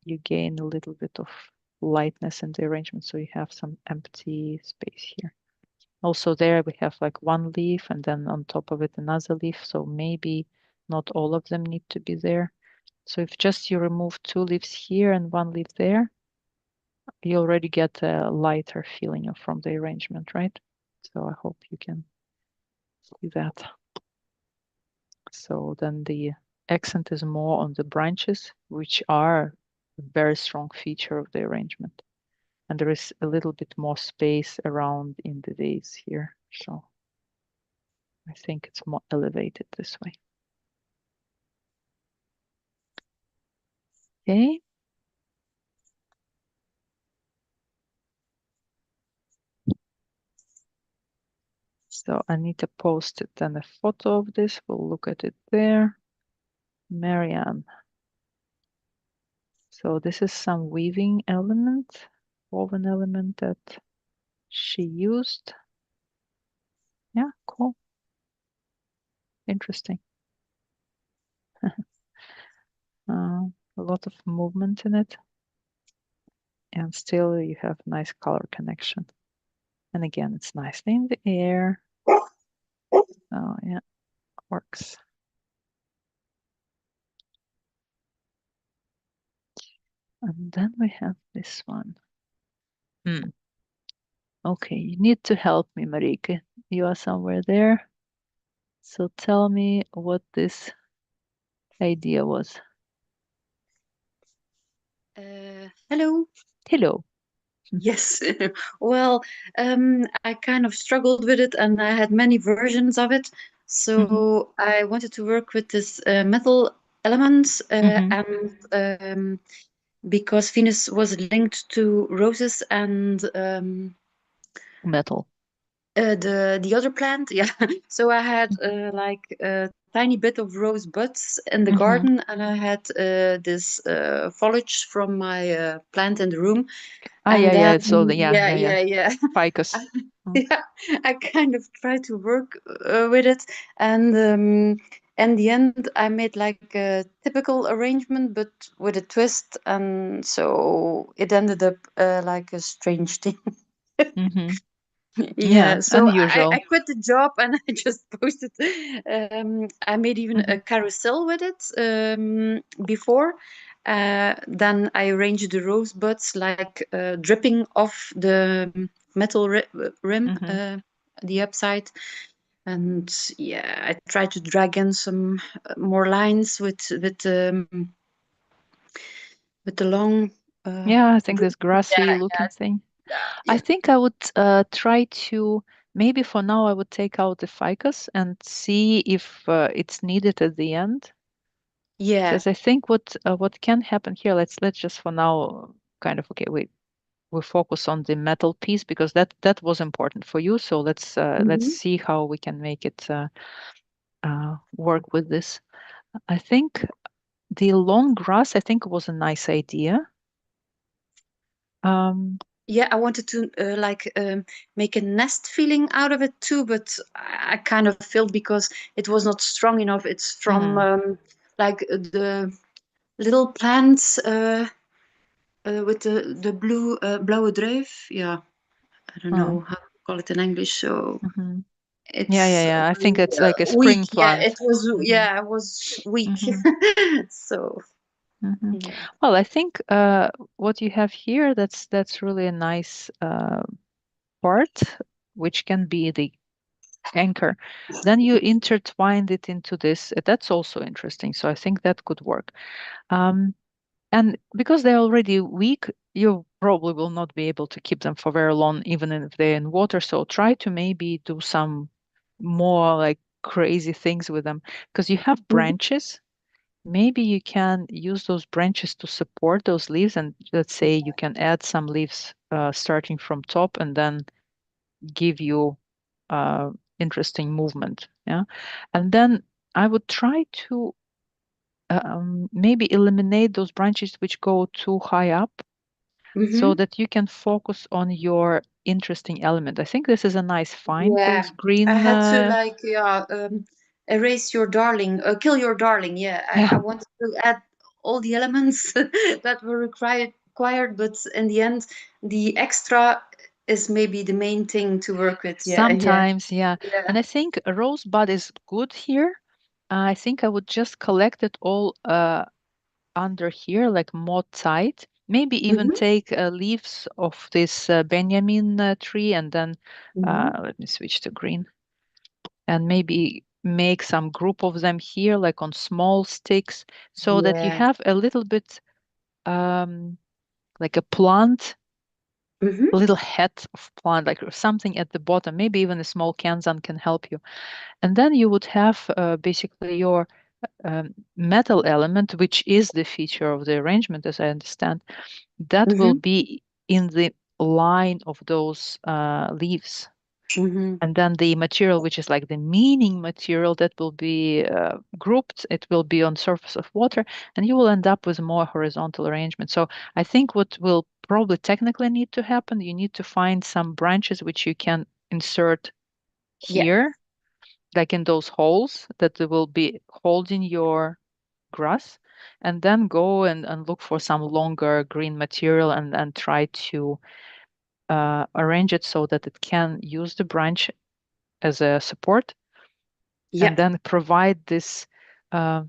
you gain a little bit of lightness in the arrangement, so you have some empty space here. Also there we have like one leaf and then on top of it another leaf, so maybe not all of them need to be there. So if just you remove two leaves here and one leaf there, you already get a lighter feeling from the arrangement, right? So I hope you can see that. So then the accent is more on the branches, which are a very strong feature of the arrangement. And there is a little bit more space around in the vase here. So I think it's more elevated this way. Okay. So Anita posted then a photo of this. We'll look at it there. Marianne. So this is some weaving element, woven element that she used. Yeah, cool. Interesting. A lot of movement in it. And still you have nice color connection. And again, it's nicely in the air. Oh yeah, works. And then we have this one. Okay, you need to help me, Marike. You are somewhere there. So tell me what this idea was. Hello. Hello. Yes. Well, I kind of struggled with it and I had many versions of it. So I wanted to work with this metal elements, and because Venus was linked to roses and Metal. the other plant, yeah. So I had like a tiny bit of rose buds in the garden, and I had this foliage from my plant in the room, Ah, and yeah, then yeah. So yeah. Ficus. Yeah, I kind of tried to work with it, and in the end, I made like a typical arrangement, but with a twist, and so it ended up like a strange thing. Mm-hmm. Yeah, Yeah, so I unusual. quit the job and I just posted. I made even Mm-hmm. a carousel with it before. Then I arranged the rosebuds like dripping off the metal rim, Mm-hmm. the upside. And yeah, I tried to drag in some more lines with the long. Yeah, I think this Yeah, grassy looking thing. I yeah, think I would try to, maybe for now I would take out the ficus and see if it's needed at the end. yeah. Because I think what can happen here, let's just for now kind of okay, we focus on the metal piece because that was important for you. So let's Mhm. see how we can make it work with this. I think the long grass, I think was a nice idea. Um, Yeah, I wanted to like make a nest feeling out of it too, but I kind of failed because it was not strong enough. It's from mm, like the little plants with the blue blauwe druif. Yeah, I don't mm, know how to call it in English. So mhm. Yeah, yeah, it's yeah. I think it's like a weak. spring Yeah, plant. it was weak. Hmm. So Hmm. yeah. Well, I think what you have here, that's really a nice part, which can be the anchor. Then you intertwined it into this. That's also interesting. So I think that could work. Um, and because they're already weak, you probably will not be able to keep them for very long, even if they're in water. So try to maybe do some more like crazy things with them because you have Mhm. branches. Maybe you can use those branches to support those leaves, and let's say you can add some leaves starting from top and then give you uh, interesting movement. Yeah. And then I would try to maybe eliminate those branches which go too high up so Mhm. that you can focus on your interesting element. I think this is a nice find, Yeah, those I green. had to like erase your darling, kill your darling. Yeah, I Yeah, wanted to add all the elements that were required, but in the end, the extra is maybe the main thing to work with. Yeah, yeah, sometimes, yeah. yeah. And I think a rosebud is good here. I think I would just collect it all under here, like more tight. Maybe even Mm-hmm, take leaves of this Benjamin tree and then mm-hmm. let me switch to green and maybe make some group of them here, like on small sticks, so that you Yeah. have a little bit um, like a plant, Mm-hmm. a little head of plant, like something at the bottom. Maybe even a small kanzan can help you. And then you would have basically your metal element, which is the feature of the arrangement, as I understand, that will Mm-hmm. be in the line of those leaves. Mm-hmm. And then the material, which is like the meaning material, that will be grouped. It will be on surface of water, and you will end up with more horizontal arrangement. So I think what will probably technically need to happen, you need to find some branches which you can insert Yeah, here, like in those holes that will be holding your grass, and then go and look for some longer green material and try to arrange it so that it can use the branch as a support yeah. and then provide this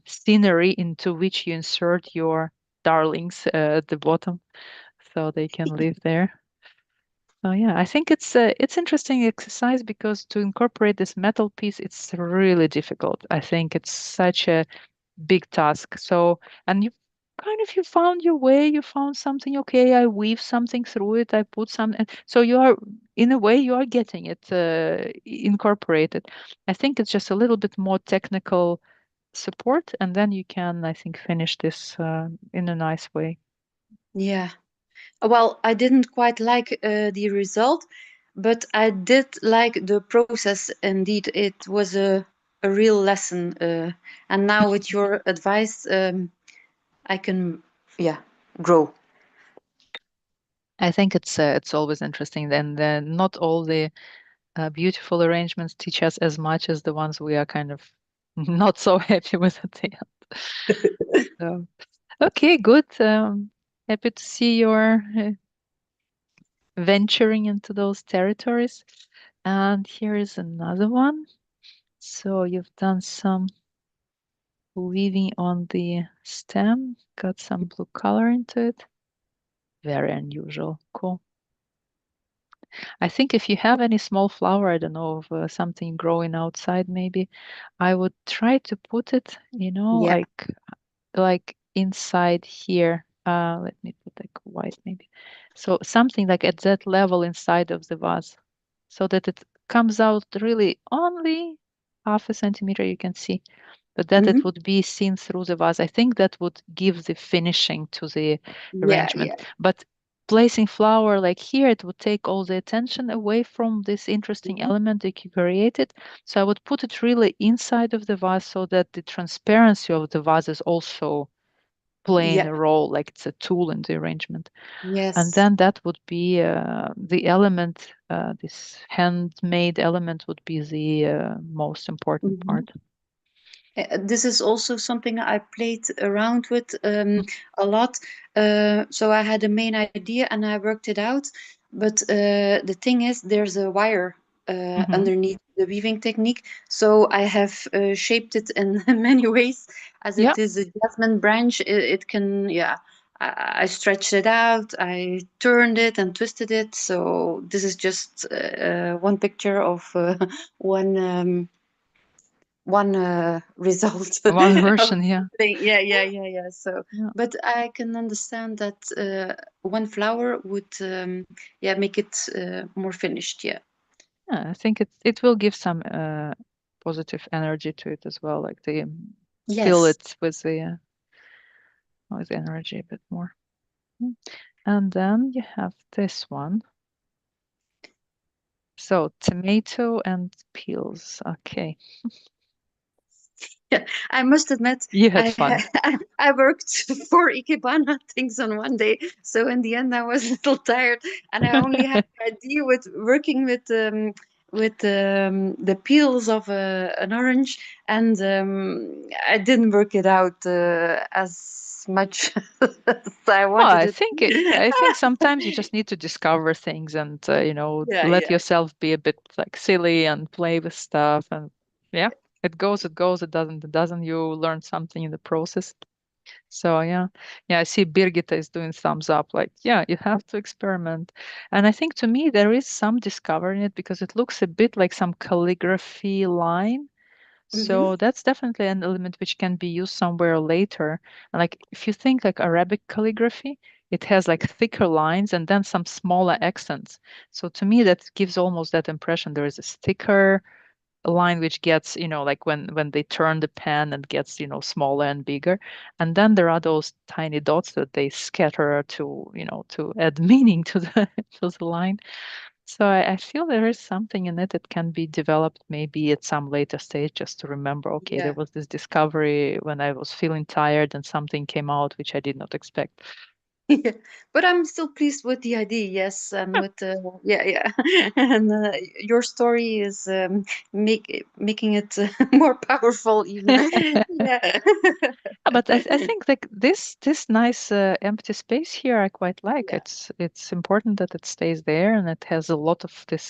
scenery into which you insert your darlings at the bottom so they can live there. So yeah, I think it's interesting exercise because to incorporate this metal piece, it's really difficult. I think it's such a big task. So, and you found your way, you found something, okay, I weave something through it, I put some, and so you are in a way you are getting it incorporated. I think it's just a little bit more technical support, and then you can, I think, finish this in a nice way. Yeah. Well, I didn't quite like the result, but I did like the process. Indeed, it was a real lesson. And now with your advice, I can, yeah, grow. I think it's always interesting. And not all the beautiful arrangements teach us as much as the ones we are kind of not so happy with at the end. So, okay, good. Happy to see your venturing into those territories. And here is another one. So you've done some weaving on the stem, got some blue color into it. Very unusual. Cool. I think if you have any small flower, I don't know, of something growing outside, maybe I would try to put it, Yeah. like inside here. Let me put like white maybe. So something like at that level inside of the vase, so that it comes out really only half a centimeter, you can see, but that it Hmm. would be seen through the vase. I think that would give the finishing to the Yeah, arrangement. yeah. But placing flower like here, it would take all the attention away from this interesting Mhm. element that you created. So I would put it really inside of the vase so that the transparency of the vase is also playing Yeah. a role, like it's a tool in the arrangement. And Yes. then that would be the element, this handmade element would be the most important Mhm. part. This is also something I played around with a lot. So I had a main idea and I worked it out. But the thing is, there's a wire Mm-hmm. underneath the weaving technique. So I have shaped it in many ways. As Yeah. it is a jasmine branch, it can, yeah. I stretched it out, I turned it and twisted it. So this is just one picture of one. One result One of version, yeah. thing. Yeah, yeah, yeah, yeah. So, Yeah. but I can understand that one flower would, yeah, make it more finished. Yeah. Yeah, I think it will give some positive energy to it as well, like the fill Yes. it with energy a bit more. Mm. And then you have this one. So tomato and peels. Okay. Yeah, I must admit, You had fun. I worked for Ikebana things on one day, so in the end I was a little tired, and I only had the idea with working with the peels of an orange, and I didn't work it out as much as I Oh, wanted it. I think sometimes you just need to discover things and Yeah, let yeah, yourself be a bit like silly and play with stuff, and yeah, it goes, it doesn't. You learn something in the process. So yeah, yeah, I see Birgitta is doing thumbs up, like, yeah, you have to experiment. And I think to me there is some discovery in it because it looks a bit like some calligraphy line. hmm, So that's definitely an element which can be used somewhere later. And like if you think like Arabic calligraphy, it has like thicker lines and then some smaller accents. So to me that gives almost that impression. There is a thicker line which gets, like when they turn the pen and gets, smaller and bigger. And then there are those tiny dots that they scatter to add meaning to the to the line. So I feel there is something in it that can be developed maybe at some later stage, just to remember, okay, there yeah. was this discovery when I was feeling tired and something came out which I did not expect. Yeah, but I'm still pleased with the idea, yes, and with yeah, yeah, and your story is making it more powerful, even. Yeah, But I think like this nice empty space here I quite like. yeah, It's important that it stays there and it has a lot of this